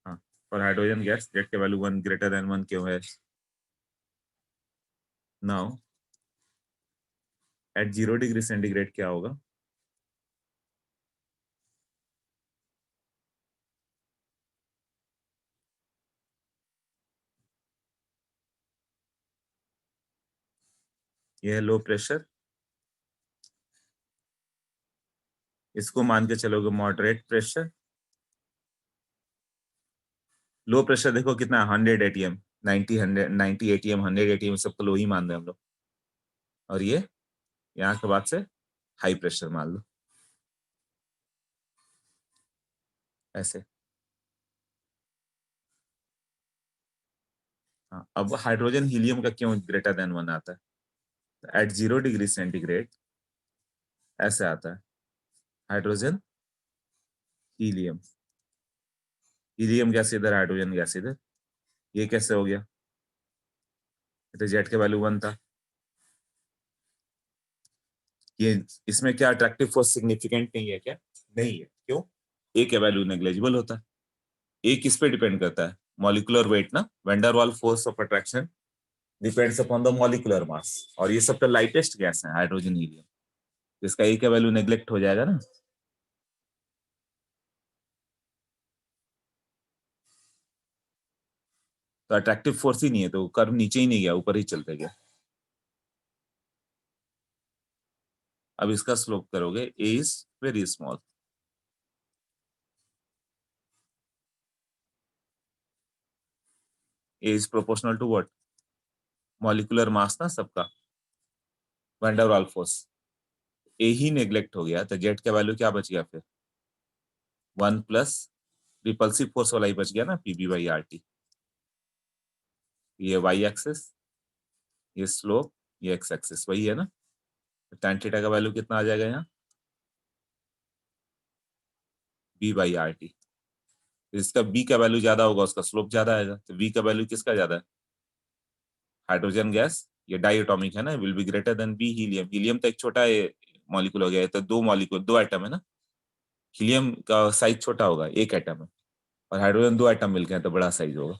हाँ, और हाइड्रोजन गैस जेड के value one greater than one क्यों है। नाउ एट 0 डिग्री सेंटीग्रेड क्या होगा, ये है लो प्रेशर, इसको मान के चलोगे मॉडरेट प्रेशर। लो प्रेशर देखो कितना, 100 ATM, 90 ATM, 100 ATM, सबको लो ही मान रहे हैं हम लोग। और ये यहाँ के बाद से हाई प्रेशर मान लो, ऐसे। हाँ, अब हाइड्रोजन हीलियम का क्यों ग्रेटर देन वन आता है, एट 0 डिग्री सेंटीग्रेड ऐसे आता है, हाइड्रोजन हीलियम, हीलियम गैस इधर, हाइड्रोजन गैस इधर, ये कैसे हो गया, ये तो जेड के वैल्यू वन था। ये इसमें क्या अट्रैक्टिव फोर्स सिग्निफिकेंट नहीं है क्या, नहीं है, क्यों, ए का वैल्यू नेग्लेजिबल होता है। ए किस पे डिपेंड करता है, मॉलिक्यूलर वेट ना, वेंडर वाल force of attraction depends upon the molecular mass, और ये सब तो लाइटेस्ट गैस है हाइड्रोजन हीलियम, इसका ए का वैल्यू नेग्लेक्ट हो जाएगा ना। तो अट्रैक्टिव फोर्स ही नहीं है, तो कर्व नीचे ही नहीं गया, ऊपर ही चलते गया। अब इसका स्लोप करोगे, a is very small, a is proportional to what, molecular mass ना सबका, वैन डर वाल फोर्स, ए ही नेग्लेक्ट हो गया, तो जेड का वैल्यू क्या बच गया फिर, वन प्लस रिपल्सिव फोर्स वाला ही बच गया ना, पीबी बाई आर टी। ये वाई एक्सिस, ये स्लोप, ये एक्स एक्सिस, वही है ना। tan थीटा का वैल्यू कितना आ जाएगा यहाँ, बी बाई आर टी। इसका बी का वैल्यू ज्यादा होगा, उसका स्लोप ज्यादा आएगा, तो बी का वैल्यू किसका ज्यादा है, हाइड्रोजन गैस, ये डाइएटॉमिक है ना, will be greater than B helium. Helium तो एक छोटा मॉलिक्यूल हो गया है, तो दो मॉलिक्यूल, दो एटम है ना, हीलियम का साइज छोटा होगा, एक एटम है, और हाइड्रोजन दो एटम मिलके हैं तो बड़ा साइज होगा।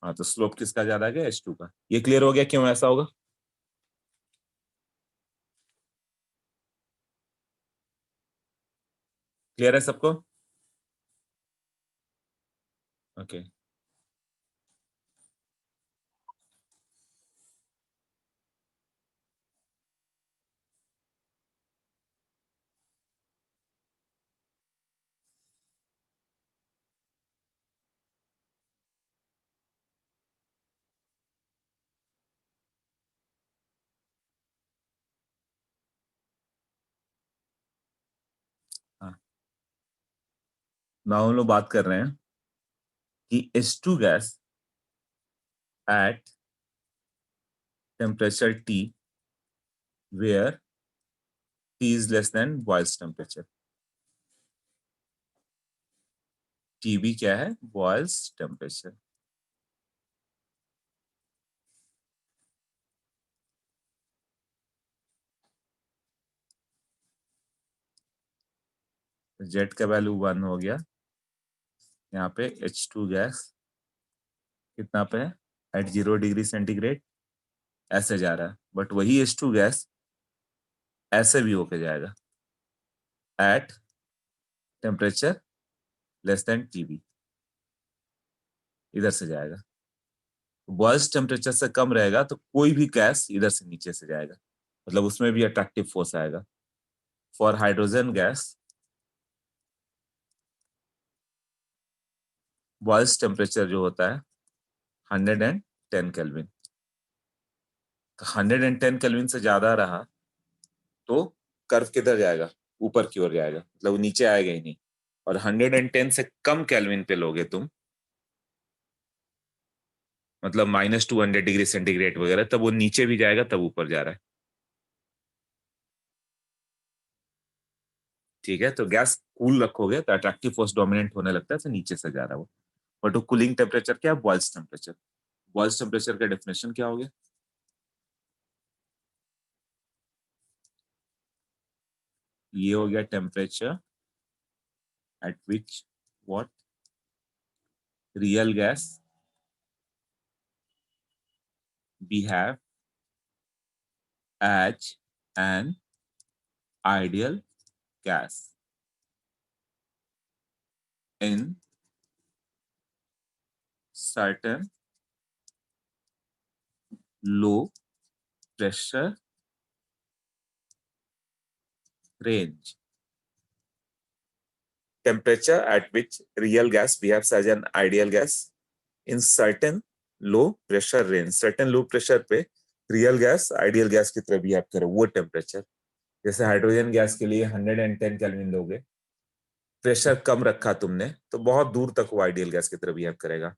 हाँ, तो स्लोप किसका ज्यादा आ गया, H2 का। ये क्लियर हो गया क्यों ऐसा होगा, क्लियर है सबको। ओके हाँ, now हम लोग बात कर रहे हैं कि H2 gas at temperature T where T is less than boils temperature. TB क्या है? boils temperature. जेट का वैल्यू 1 हो गया। यहाँ पे H2 गैस कितना पे है? एट 0 डिग्री सेंटीग्रेड ऐसे जा रहा है, बट वही H2 गैस ऐसे भी होके जाएगा at temperature less than TB, इधर से जाएगा। बॉयल्स टेम्परेचर से कम रहेगा तो कोई भी गैस इधर से नीचे से जाएगा, मतलब उसमें भी अट्रैक्टिव फोर्स आएगा। For hydrogen gas boils temperature जो होता है 110 केल्विन, तो 110 केल्विन से ज्यादा रहा तो कर्व किधर जाएगा? ऊपर की ओर जाएगा, मतलब वो नीचे आएगा ही नहीं। और 110 से कम केल्विन पे लोगे तुम, मतलब -200 डिग्री सेंटीग्रेड वगैरह, तब वो नीचे भी जाएगा, तब ऊपर जा रहा है। ठीक है, तो गैस कूल रखोगे तो अट्रैक्टिव फोर्स डोमिनेंट होने लगता है, तो नीचे से जा रहा है वो। बट वो कूलिंग टेम्परेचर क्या है? Boils temperature. बॉयल्स टेम्परेचर का डेफिनेशन क्या हो गया? ये हो गया temperature at which what real gas behave as an ideal gas in certain low pressure range. Temperature at which real gas behaves as an ideal gas in certain low pressure range. Certain low pressure पे real gas ideal gas की तरह behave करे, वो temperature. जैसे hydrogen gas के लिए 110 kelvin लोगे, pressure कम रखा तुमने तो बहुत दूर तक वो आइडियल गैस की तरह बिहेव करेगा।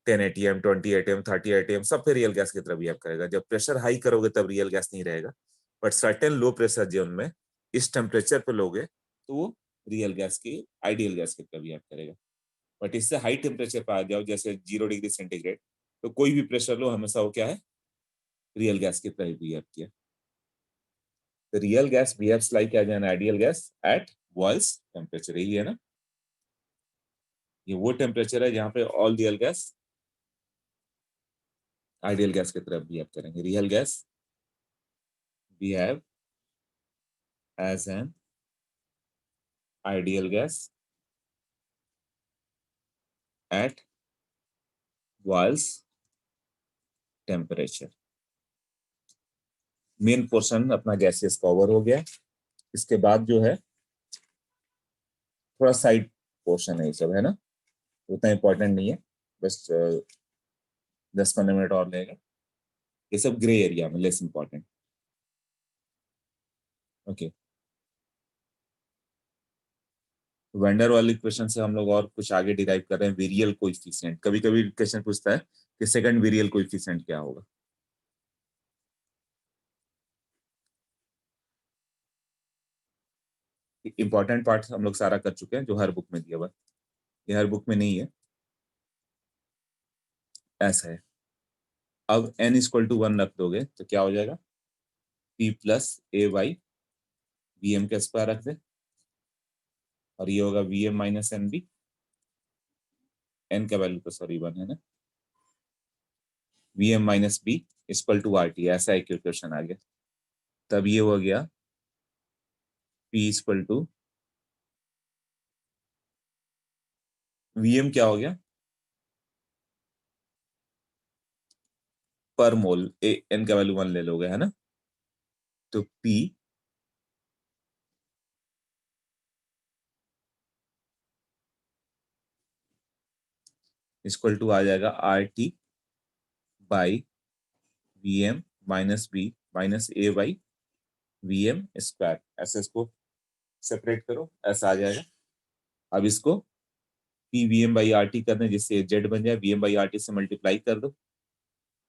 10 एटीएम, 20 एटीएम, 30 एटीएम सब पे रियल गैस की तरह बिहेव करेगा। जब प्रेशर हाई करोगे तब रियल गैस नहीं रहेगा, but certain low pressure zone में इस टेम्परेचर पे लोगे तो वो रियल गैस की आइडियल गैस की तरह बिहेव करेगा। बट इससे हाई टेम्परेचर पे आ जाओ, जैसे 0 डिग्री सेंटीग्रेड, तो कोई भी प्रेशर लो, हमेशा वो क्या है? रियल गैस की तरह बिहेव किया। The real gas behaves like as an ideal gas at boils temperature, यही है ना? ये वो टेम्परेचर है जहां पे all real gas ideal gas की तरफ बिहेव करेंगे। Real gas behave as an ideal gas at Boyle's temperature. Main portion अपना गैसेस कवर हो गया। इसके बाद जो है थोड़ा साइड पोर्शन है, ये सब है ना, उतना इंपॉर्टेंट नहीं है, बस 10-15 मिनट और लेगा। ये सब ग्रे एरिया में, लेस इंपॉर्टेंट। ओके, वेंडर वाली क्वेश्चन से हम लोग और कुछ आगे डिराइव कर रहे हैं। वेरियल कोएफिशिएंट, कभी कभी क्वेश्चन पूछता है कि सेकंड वेरियल कोएफिशिएंट क्या होगा। इंपॉर्टेंट पार्ट हम लोग सारा कर चुके हैं जो हर बुक में दिया हुआ है, ये हर बुक में नहीं है, ऐसा है। अब n=1 रख दोगे तो क्या हो जाएगा? p plus A by V M का स्क्वायर रख दे, और ये होगा V M minus N B. N का वैल्यू तो सॉरी 1 है ना, V M minus B equal to R T, ऐसा एक क्वेश्चन आ गया। तब ये हो गया p equal to V M क्या हो गया? पर मोल एन का वैल्यू 1 ले लोगे, है ना? तो P इक्वल टू आ जाएगा RT by VM minus B minus A by VM square. ऐसे इसको सेपरेट करो, ऐसा आ जाएगा। अब इसको P VM बाई RT करना है, जिससे Z बन जाए, VM बाई RT से मल्टीप्लाई कर दो,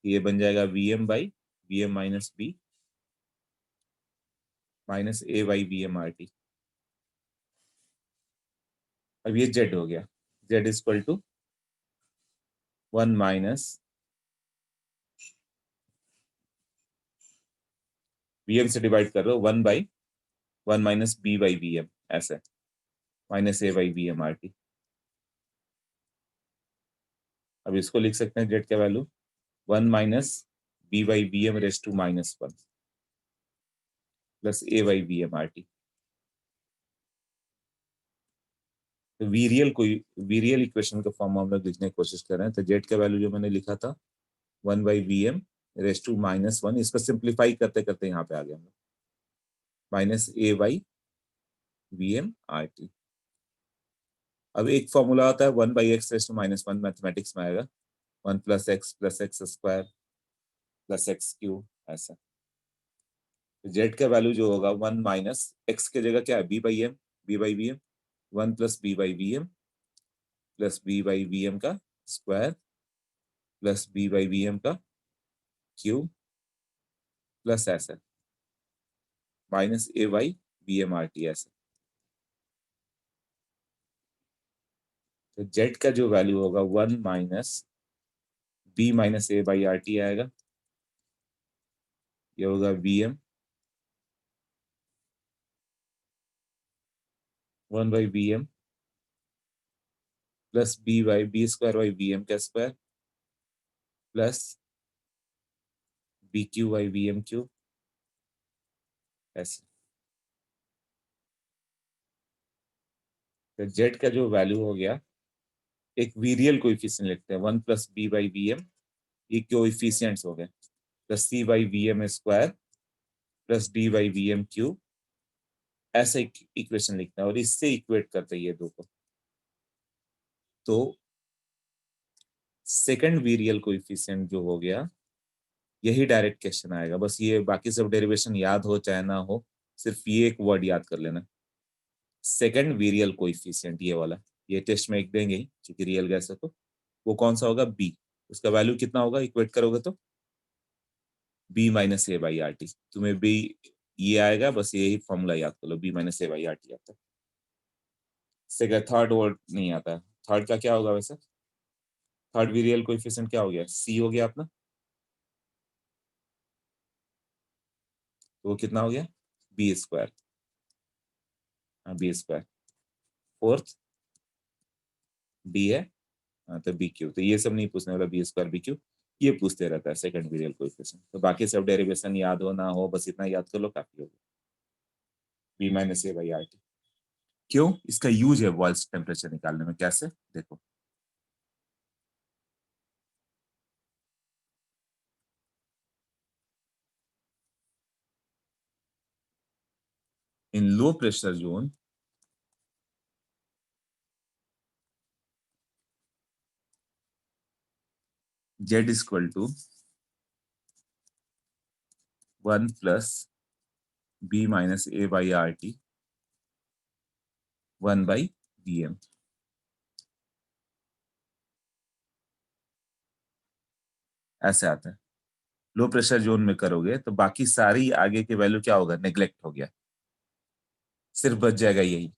ये बन जाएगा VM by VM minus B minus A by VM RT। अब ये Z हो गया, Z equal to 1 minus VM से डिवाइड कर रहे हो, 1 by 1 minus B by VM, ऐसे minus A by VM RT। अब इसको लिख सकते हैं Z का value 1 minus B by VM raise to minus 1 plus A by VM RT। तो वीरियल इक्वेशन का फॉर्म हम लोग लिखने की कोशिश कर रहे हैं। तो जेड का वैल्यू जो मैंने लिखा था 1 by VM raise to minus 1, इसको सिंप्लीफाई करते करते यहाँ पे आ गया हम लोग, minus A by VM RT। अब एक फॉर्मूला होता है 1 by X raise to minus 1, mathematics में आएगा 1 plus X square plus X cube, ऐसा। तो जेड का वैल्यू जो होगा 1 माइनस एक्स की जगह क्या है, b by V m, 1 plus B by V m plus B by V M का square plus B by V M का क्यूब प्लस ऐसा minus A by B m R T, ऐसा। तो Z का जो वैल्यू होगा 1 minus b minus A by R T आएगा, ये होगा V m 1 by B m plus B by B square by B m का square plus B Q by B M cube, ऐसे। तो जेड का जो वैल्यू हो गया, एक वीरियल कोएफिशिएंट लिखते हैं 1 plus B by B M, ये कोएफिशिएंट्स हो गए, plus C by V M square plus D by V M cube, ऐसा इक्वेशन लिखना है और इससे इक्वेट करते हैं ये दो को। तो सेकंड वीरियल कोएफिशिएंट जो हो गया, यही डायरेक्ट क्वेश्चन आएगा। बस ये बाकी सब डेरिवेशन याद हो चाहे ना हो, सिर्फ ये एक वर्ड याद कर लेना, सेकंड वीरियल कोएफिशिएंट, ये वाला। ये टेस्ट में एक देंगे ही, क्योंकि रियल गैस है, तो वो कौन सा होगा, बी। उसका वैल्यू कितना होगा इक्वेट करोगे तो b minus A by R T. तुम्हें बी ये आएगा, बस यही फॉर्मूला याद कर लो, b minus A by R T आता है। सेकंड थर्ड वर्ड नहीं आता है। थर्ड का क्या होगा वैसे, थर्ड वीरियल कोएफिशिएंट क्या हो गया, सी हो गया अपना, तो वो कितना हो गया, बी स्क्वायर, हाँ बी स्क्वायर। फोर्थ डी है, हाँ तो बी क्यू। तो ये सब नहीं पूछने वाला, बी स्क्वायर बी क्यू ये पूछते रहता है सेकंड वीरियल कोएफिशिएंट। तो बाकी सब डेरिवेशन याद हो ना हो, बस इतना याद कर लो, काफी होगा, B minus A by R T. क्यों, इसका यूज है बॉयल्स टेम्परेचर निकालने में। कैसे, देखो, in low pressure zone Z equal to 1 plus b minus A by R T 1 by B m, ऐसे आता है। लो प्रेशर जोन में करोगे तो बाकी सारी आगे की वैल्यू क्या होगा, नेग्लेक्ट हो गया, सिर्फ बच जाएगा यही।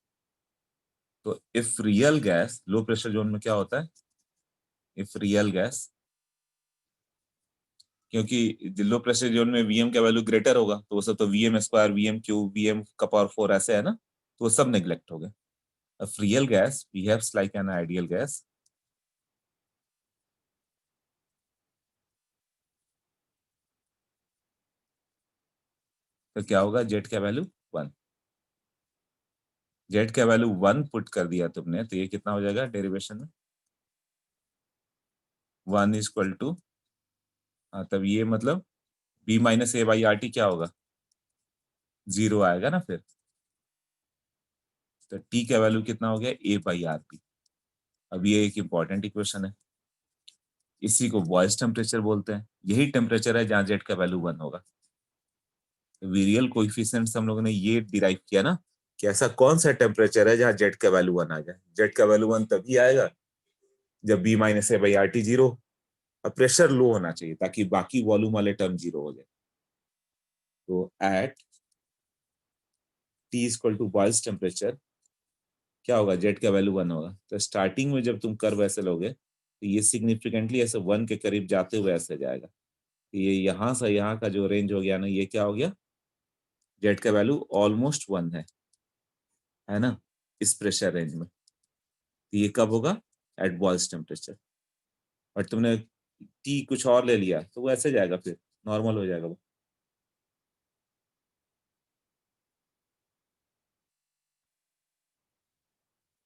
तो if real gas, low pressure zone में क्या होता है, इफ रियल गैस, क्योंकि लो प्रेशर जोन में वीएम का वैल्यू ग्रेटर होगा, तो वो सब तो VM square VM cube VM का पावर 4 ऐसे है ना, तो वो सब नेग्लेक्ट हो गए। If real gas behaves like an ideal gas, तो क्या होगा, जेड का वैल्यू 1। जेड का वैल्यू 1 पुट कर दिया तुमने, तो ये कितना हो जाएगा डेरिवेशन में, 1 इक्वल टू हाँ, तब ये मतलब B minus A by R T क्या होगा, 0 आएगा ना फिर। तो टी का वैल्यू कितना हो गया, ए बाई आर पी। अब ये एक इंपॉर्टेंट इक्वेशन है, इसी को बॉयज टेम्परेचर बोलते हैं। यही टेम्परेचर है जहाँ जेड का वैल्यू 1 होगा। रियल कोएफिशिएंट्स हम लोगों ने ये डिराइव किया ना कि ऐसा कौन सा टेम्परेचर है जहाँ जेड का वैल्यू 1 आ जाए। जेड का वैल्यू 1 तभी आएगा जब B minus A by R T 0, और प्रेशर लो होना चाहिए ताकि बाकी वॉल्यूम वाले टर्म 0 हो जाए। तो at T equal to Boyle's temperature क्या होगा, जेड का वैल्यू 1 होगा। तो स्टार्टिंग में जब तुम कर्व ऐसे लोगे तो ये सिग्निफिकेंटली ऐसे 1 के करीब जाते हुए ऐसे जाएगा। तो ये यहाँ से यहाँ का जो रेंज हो गया ना, ये क्या हो गया, जेड का वैल्यू ऑलमोस्ट 1 है ना, इस प्रेशर रेंज में। तो ये कब होगा, एट बॉयज टेम्परेचर। और तुमने टी कुछ और ले लिया तो वो ऐसे जाएगा, फिर नॉर्मल हो जाएगा वो।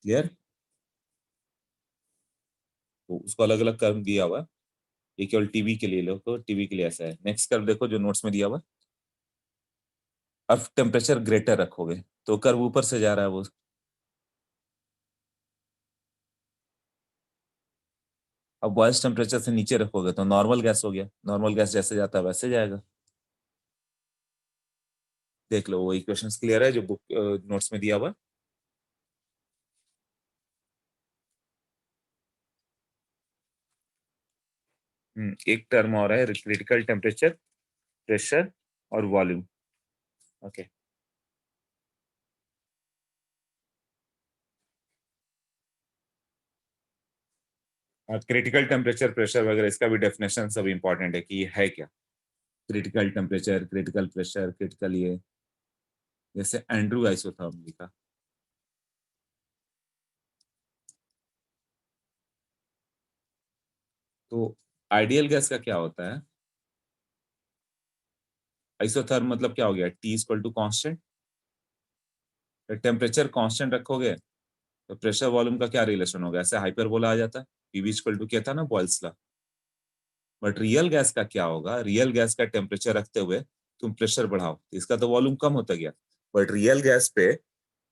क्लियर। तो उसको अलग अलग कर्व दिया हुआ है, ये केवल टीवी के लिए लो तो टीवी के लिए ऐसा है। नेक्स्ट कर्व देखो जो नोट्स में दिया हुआ, अब टेम्परेचर ग्रेटर रखोगे तो कर्व ऊपर से जा रहा है वो। अब बॉयज टेम्परेचर से नीचे रखोगे तो नॉर्मल गैस हो गया, नॉर्मल गैस जैसे जाता है वैसे जाएगा। देख लो वो इक्वेशंस क्लियर है जो बुक नोट्स में दिया हुआ। एक टर्म और है, क्रिटिकल टेम्परेचर, प्रेशर और volume. Okay. Critical temperature, pressure वगैरह इसका भी डेफिनेशन सब इंपॉर्टेंट है कि ये है क्या। Critical temperature, critical pressure, critical ये, जैसे एंड्रू आइसोथर्म लिखा। तो आइडियल गैस का क्या होता है, आइसोथर्म मतलब क्या हो गया, T equal to constant. Temperature constant रखोगे तो प्रेशर वॉल्यूम का क्या रिलेशन होगा, ऐसे हाइपरबोला आ जाता है। पीवी इक्वल टू क्या था ना, Boyle's law. But real gas का क्या होगा, रियल गैस का टेम्परेचर रखते हुए तुम प्रेशर बढ़ाओ तो इसका तो वॉल्यूम कम होता गया। बट रियल गैस पे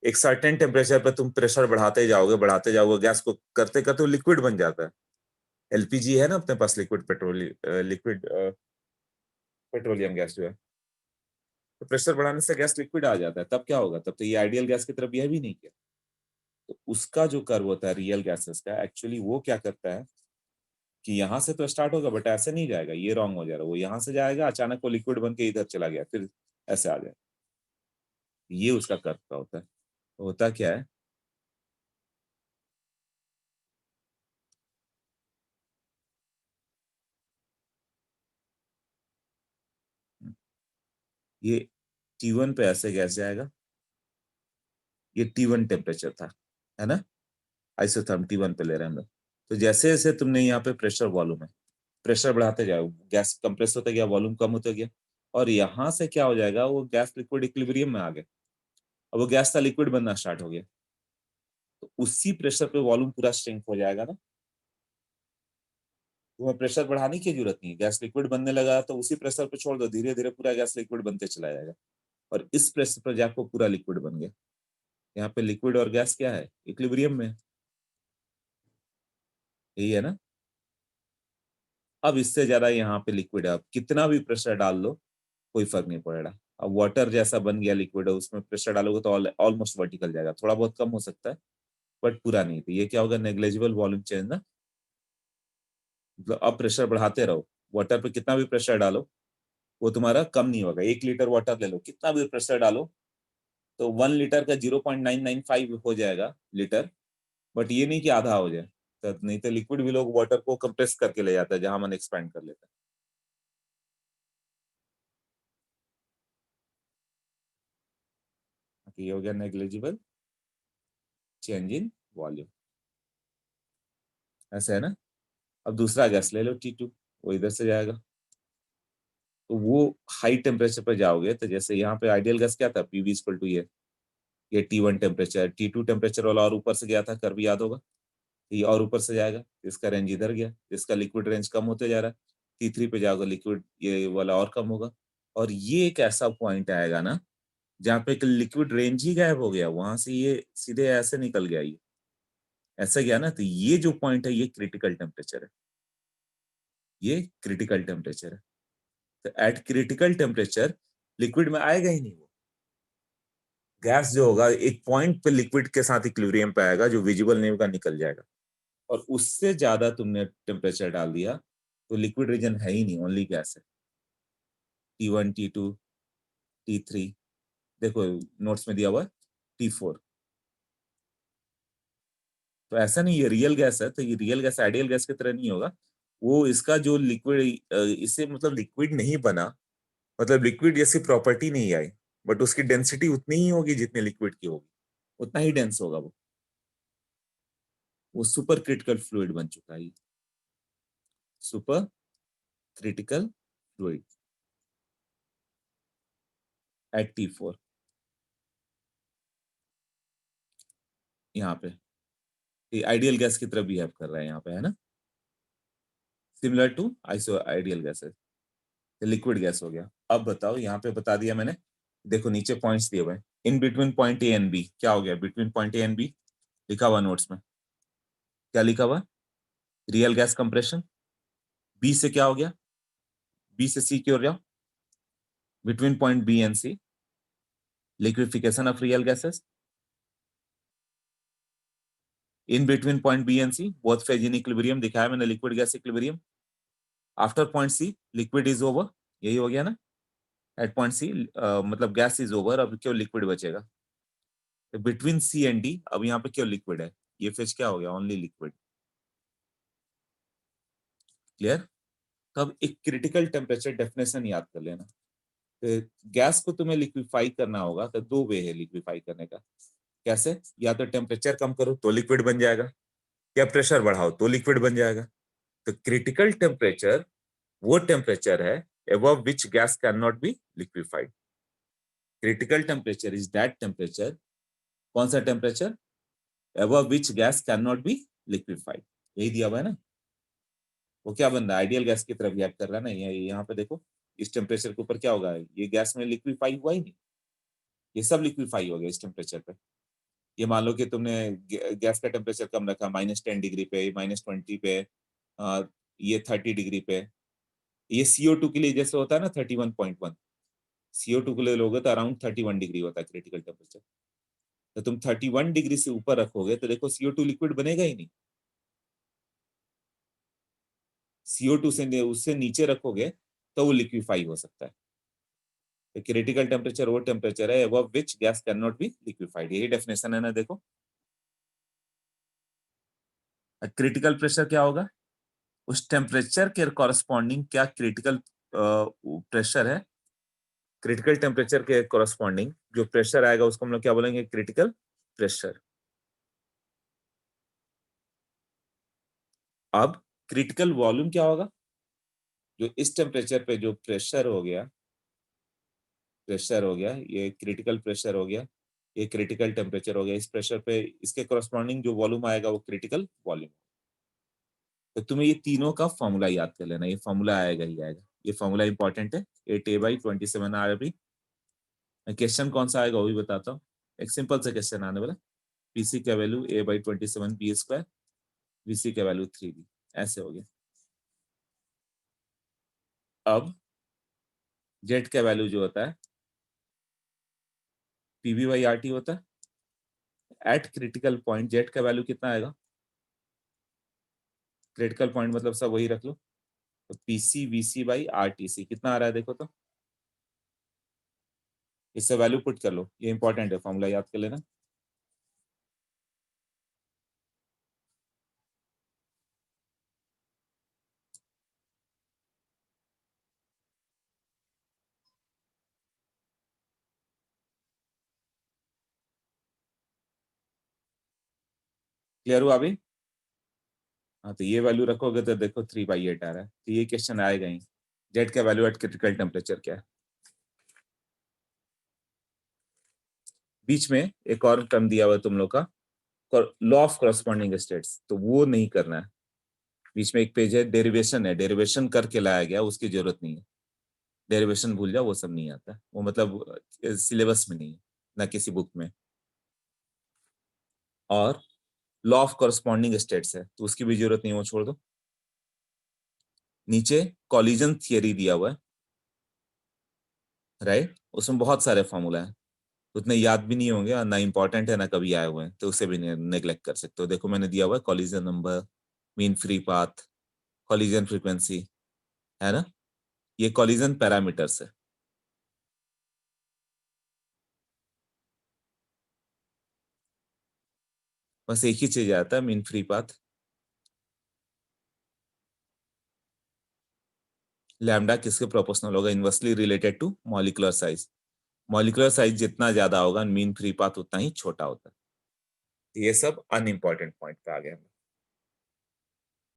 एक सर्टेन टेम्परेचर पे तुम प्रेशर बढ़ाते जाओगे, गैस को करते करते वो लिक्विड बन जाता है। एलपीजी है ना अपने पास, liquid petroleum, liquid petroleum gas जो है, तो प्रेशर बढ़ाने से गैस लिक्विड आ जाता है। तब क्या होगा, तब तो ये आइडियल गैस की तरफ यह भी नहीं किया। तो उसका जो कर्व होता है रियल गैसेस का, एक्चुअली वो क्या करता है कि यहाँ से तो स्टार्ट होगा बट ऐसे नहीं जाएगा, ये रॉन्ग हो जाएगा। वो यहाँ से जाएगा, अचानक वो लिक्विड बन के इधर चला गया, फिर ऐसे आ जाए। ये उसका कर्व का होता है। तो होता क्या है, ये T1 पे ऐसे गैस जाएगा, ये T1 टेम्परेचर था, है ना, आइसोथर्म T1 पे ले रहे हैं हम लोग। तो जैसे जैसे तुमने यहाँ पे प्रेशर वॉल्यूम है, प्रेशर बढ़ाते जाओ, गैस कंप्रेस होता गया, वॉल्यूम कम होता गया, और यहाँ से क्या हो जाएगा, वो गैस लिक्विड इक्विलिब्रियम में आ गया। अब वो गैस था लिक्विड बनना स्टार्ट हो गया, तो उसी प्रेशर पे वॉल्यूम पूरा श्रिंक हो जाएगा ना। तुम्हें प्रेशर बढ़ाने की जरूरत नहीं है, गैस लिक्विड बनने लगा तो उसी प्रेशर पे छोड़ दो, धीरे धीरे पूरा गैस लिक्विड बनते चला जाएगा। और इस प्रेशर पर जाकर पूरा लिक्विड बन गया। यहाँ पे लिक्विड और गैस क्या है, इक्विलिब्रियम में, यही है ना। अब इससे ज्यादा यहाँ पे लिक्विड है, अब कितना भी प्रेशर डाल लो कोई फर्क नहीं पड़ेगा। अब वाटर जैसा बन गया लिक्विड है, उसमें प्रेशर डालोगे तो ऑलमोस्ट वर्टिकल जाएगा, थोड़ा बहुत कम हो सकता है बट पूरा नहीं। तो ये क्या होगा, नेग्लेजिबल वॉल्यूम चेंज ना। मतलब अब प्रेशर बढ़ाते रहो, वाटर पे कितना भी प्रेशर डालो वो तुम्हारा कम नहीं होगा। 1 लीटर वाटर ले लो, कितना भी प्रेशर डालो तो 1 लीटर का 0.995 हो जाएगा लीटर। बट ये नहीं कि आधा हो जाए, तो नहीं तो लिक्विड भी लोग वाटर को कंप्रेस करके ले जाता है जहां मन एक्सपेंड कर लेता है। तो ये हो गया नेग्लिजिबल चेंज इन वॉल्यूम, ऐसा है ना। अब दूसरा गैस ले लो T2, वो इधर से जाएगा, तो वो हाई टेम्परेचर पर जाओगे तो जैसे यहाँ पे आइडियल गैस क्या था, पीवी इक्वल टू ये T1 टेम्परेचर, T2 टेम्परेचर वाला और ऊपर से गया था, कर्व याद होगा। ये और ऊपर से जाएगा, इसका रेंज इधर गया, इसका लिक्विड रेंज कम होते जा रहा है। T3 पे जाओगे लिक्विड ये वाला और कम होगा, और ये एक ऐसा पॉइंट आएगा ना जहाँ पे लिक्विड रेंज ही गायब हो गया, वहां से ये सीधे ऐसे निकल गया, ये ऐसा गया ना, तो ये जो पॉइंट है ये क्रिटिकल टेम्परेचर है, ये क्रिटिकल टेम्परेचर है। तो एट क्रिटिकल टेम्परेचर लिक्विड में आएगा ही नहीं, वो गैस जो होगा एक पॉइंट पे लिक्विड के साथ इक्विलिब्रियम पे आएगा, जो विजिबल नहीं होगा, निकल जाएगा। और उससे ज्यादा तुमने टेम्परेचर डाल दिया तो लिक्विड रीजन है ही नहीं, ओनली गैस है। T1 T2 T3, देखो नोट्स में दिया हुआ है T4। तो ऐसा नहीं, ये रियल गैस है, तो ये रियल गैस आइडियल गैस की तरह नहीं होगा। वो इसका जो लिक्विड, इससे मतलब लिक्विड नहीं बना, मतलब लिक्विड जैसी प्रॉपर्टी नहीं आई, बट उसकी डेंसिटी उतनी ही होगी जितनी लिक्विड की होगी, उतना ही डेंस होगा वो सुपर क्रिटिकल फ्लूइड बन चुका है, super critical fluid eight T4। यहाँ पे ये आइडियल गैस की तरह बिहेव कर रहा है यहाँ पे, है ना, similar to iso ideal gases. Liquid gas हो गया। अब बताओ, यहाँ पे बता दिया मैंने, देखो नीचे पॉइंट्स दिए हुए हैं, in between point A and B क्या हो गया, between point A and B लिखा हुआ नोट्स में, क्या लिखा हुआ, रियल गैस कंप्रेशन। बी से क्या हो गया, बी से सी की ओर जाओ, between point B and C liquefaction of real gases, in between point B and C both phase in equilibrium, दिखाया मैंने liquid gas equilibrium. After point C liquid is over, यही हो गया ना, एट पॉइंट सी मतलब गैस इज ओवर, अब क्यों liquid बचेगा, तो बिटवीन सी एंड डी अब यहाँ पे क्यों लिक्विड है, ये फेज क्या हो गया, ओनली लिक्विड। क्लियर। तब एक क्रिटिकल टेम्परेचर डेफिनेशन याद कर लेना। गैस को तुम्हें लिक्विफाई करना होगा तो दो वे है लिक्विफाई करने का। कैसे, या तो टेम्परेचर कम करो तो लिक्विड बन जाएगा, या प्रेशर बढ़ाओ तो लिक्विड बन जाएगा। तो क्रिटिकल टेम्परेचर वो टेम्परेचर है above which gas cannot be liquefied। Critical temperature is that temperature, कौन सा temperature, above which gas cannot be liquefied, यही दिया हुआ है ना। वो क्या बन रहा है, आइडियल गैस की तरफ रिएक्ट कर रहा है ना, ये यहाँ पे देखो, इस टेम्परेचर के ऊपर क्या होगा, ये गैस में लिक्विफाई हुआ ही नहीं, ये सब लिक्विफाई हो गया इस टेम्परेचर पे। ये मान लो कि तुमने गैस का टेम्परेचर कम रखा, -10 डिग्री पे, -20 पे, ये 30 डिग्री पे। ये CO2 के लिए जैसे होता है ना 31.1, CO2 के लिए लोगे तो अराउंड 31 डिग्री होता है क्रिटिकल टेम्परेचर। तो तुम 31 डिग्री से ऊपर रखोगे तो देखो CO2 लिक्विड बनेगा ही नहीं, CO2 से उससे नीचे रखोगे तो वो लिक्विफाई हो सकता है। तो क्रिटिकल टेम्परेचर वो टेम्परेचर है above which gas can not be liquefied, यही डेफिनेशन है ना। देखो क्रिटिकल प्रेशर क्या होगा, उस टेम्परेचर के कॉरस्पॉन्डिंग क्या क्रिटिकल प्रेशर है, क्रिटिकल टेम्परेचर के कॉरस्पॉन्डिंग जो प्रेशर आएगा उसको हम लोग क्या बोलेंगे, क्रिटिकल प्रेशर। अब क्रिटिकल वॉल्यूम क्या होगा, जो इस टेम्परेचर पे जो प्रेशर हो गया, प्रेशर हो गया, ये क्रिटिकल प्रेशर हो गया, ये क्रिटिकल टेम्परेचर हो गया, इस प्रेशर पे इसके कॉरस्पॉन्डिंग जो वॉल्यूम आएगा वो क्रिटिकल वॉल्यूम। तो तुम्हें ये तीनों का फॉर्मूला याद कर लेना, ये फॉर्मूला आएगा ही आएगा, ये फॉर्मूला इंपॉर्टेंट है। 8a/27 आ रहा। क्वेश्चन कौन सा आएगा वो भी बताता हूँ, एक सिंपल सा क्वेश्चन आने वाला, पीसी का वैल्यू a/27 b², वीसी का वैल्यू 3b, ऐसे हो गया। अब जेट का वैल्यू जो होता है pv/rt होता है। एट क्रिटिकल पॉइंट जेट का वैल्यू कितना आएगा, क्रिटिकल पॉइंट मतलब सब वही रख लो, तो पीसी VC/RTC कितना आ रहा है देखो तो, इससे वैल्यू पुट कर लो, ये इंपॉर्टेंट है, फॉर्मूला याद कर लेना। क्लियर हुआ अभी। हाँ तो ये वैल्यू रखोगे तो देखो 3/8 आ रहा है, तो ये क्वेश्चन आएगा ही, जेट का वैल्यू एट क्रिटिकल टेम्परेचर क्या है। बीच में एक और टर्म दिया हुआ है तुम लोग का, लॉ ऑफ करस्पॉन्डिंग स्टेट्स, तो वो नहीं करना है, बीच में एक पेज है डेरिवेशन करके लाया गया, उसकी जरूरत नहीं है। डेरिवेशन भूल जाओ, वो सब नहीं आता, वो मतलब सिलेबस में नहीं है, ना किसी बुक में। और लॉ ऑफ कॉरस्पॉन्डिंग स्टेट्स है, तो उसकी भी जरूरत नहीं है, वो छोड़ दो। नीचे कॉलिजन थियरी दिया हुआ है, राइट, उसमें बहुत सारे फॉर्मूला है, उतने याद भी नहीं होंगे और ना इंपॉर्टेंट है ना कभी आए हुए हैं, तो उसे भी नेग्लेक्ट कर सकते हो। देखो मैंने दिया हुआ है collision number, mean free path, collision frequency, है ना, ये कॉलिजन पैरामीटर्स है। बस एक ही चीज आता है, मीन फ्री पाथ। लैम्डा किसके प्रोपोर्शनल होगा? Inversely related to molecular size. Molecular size जितना ज्यादा होगा मीन फ्री पाथ उतना ही छोटा होता है। ये सब अनइंपॉर्टेंट पॉइंट पे आ गया।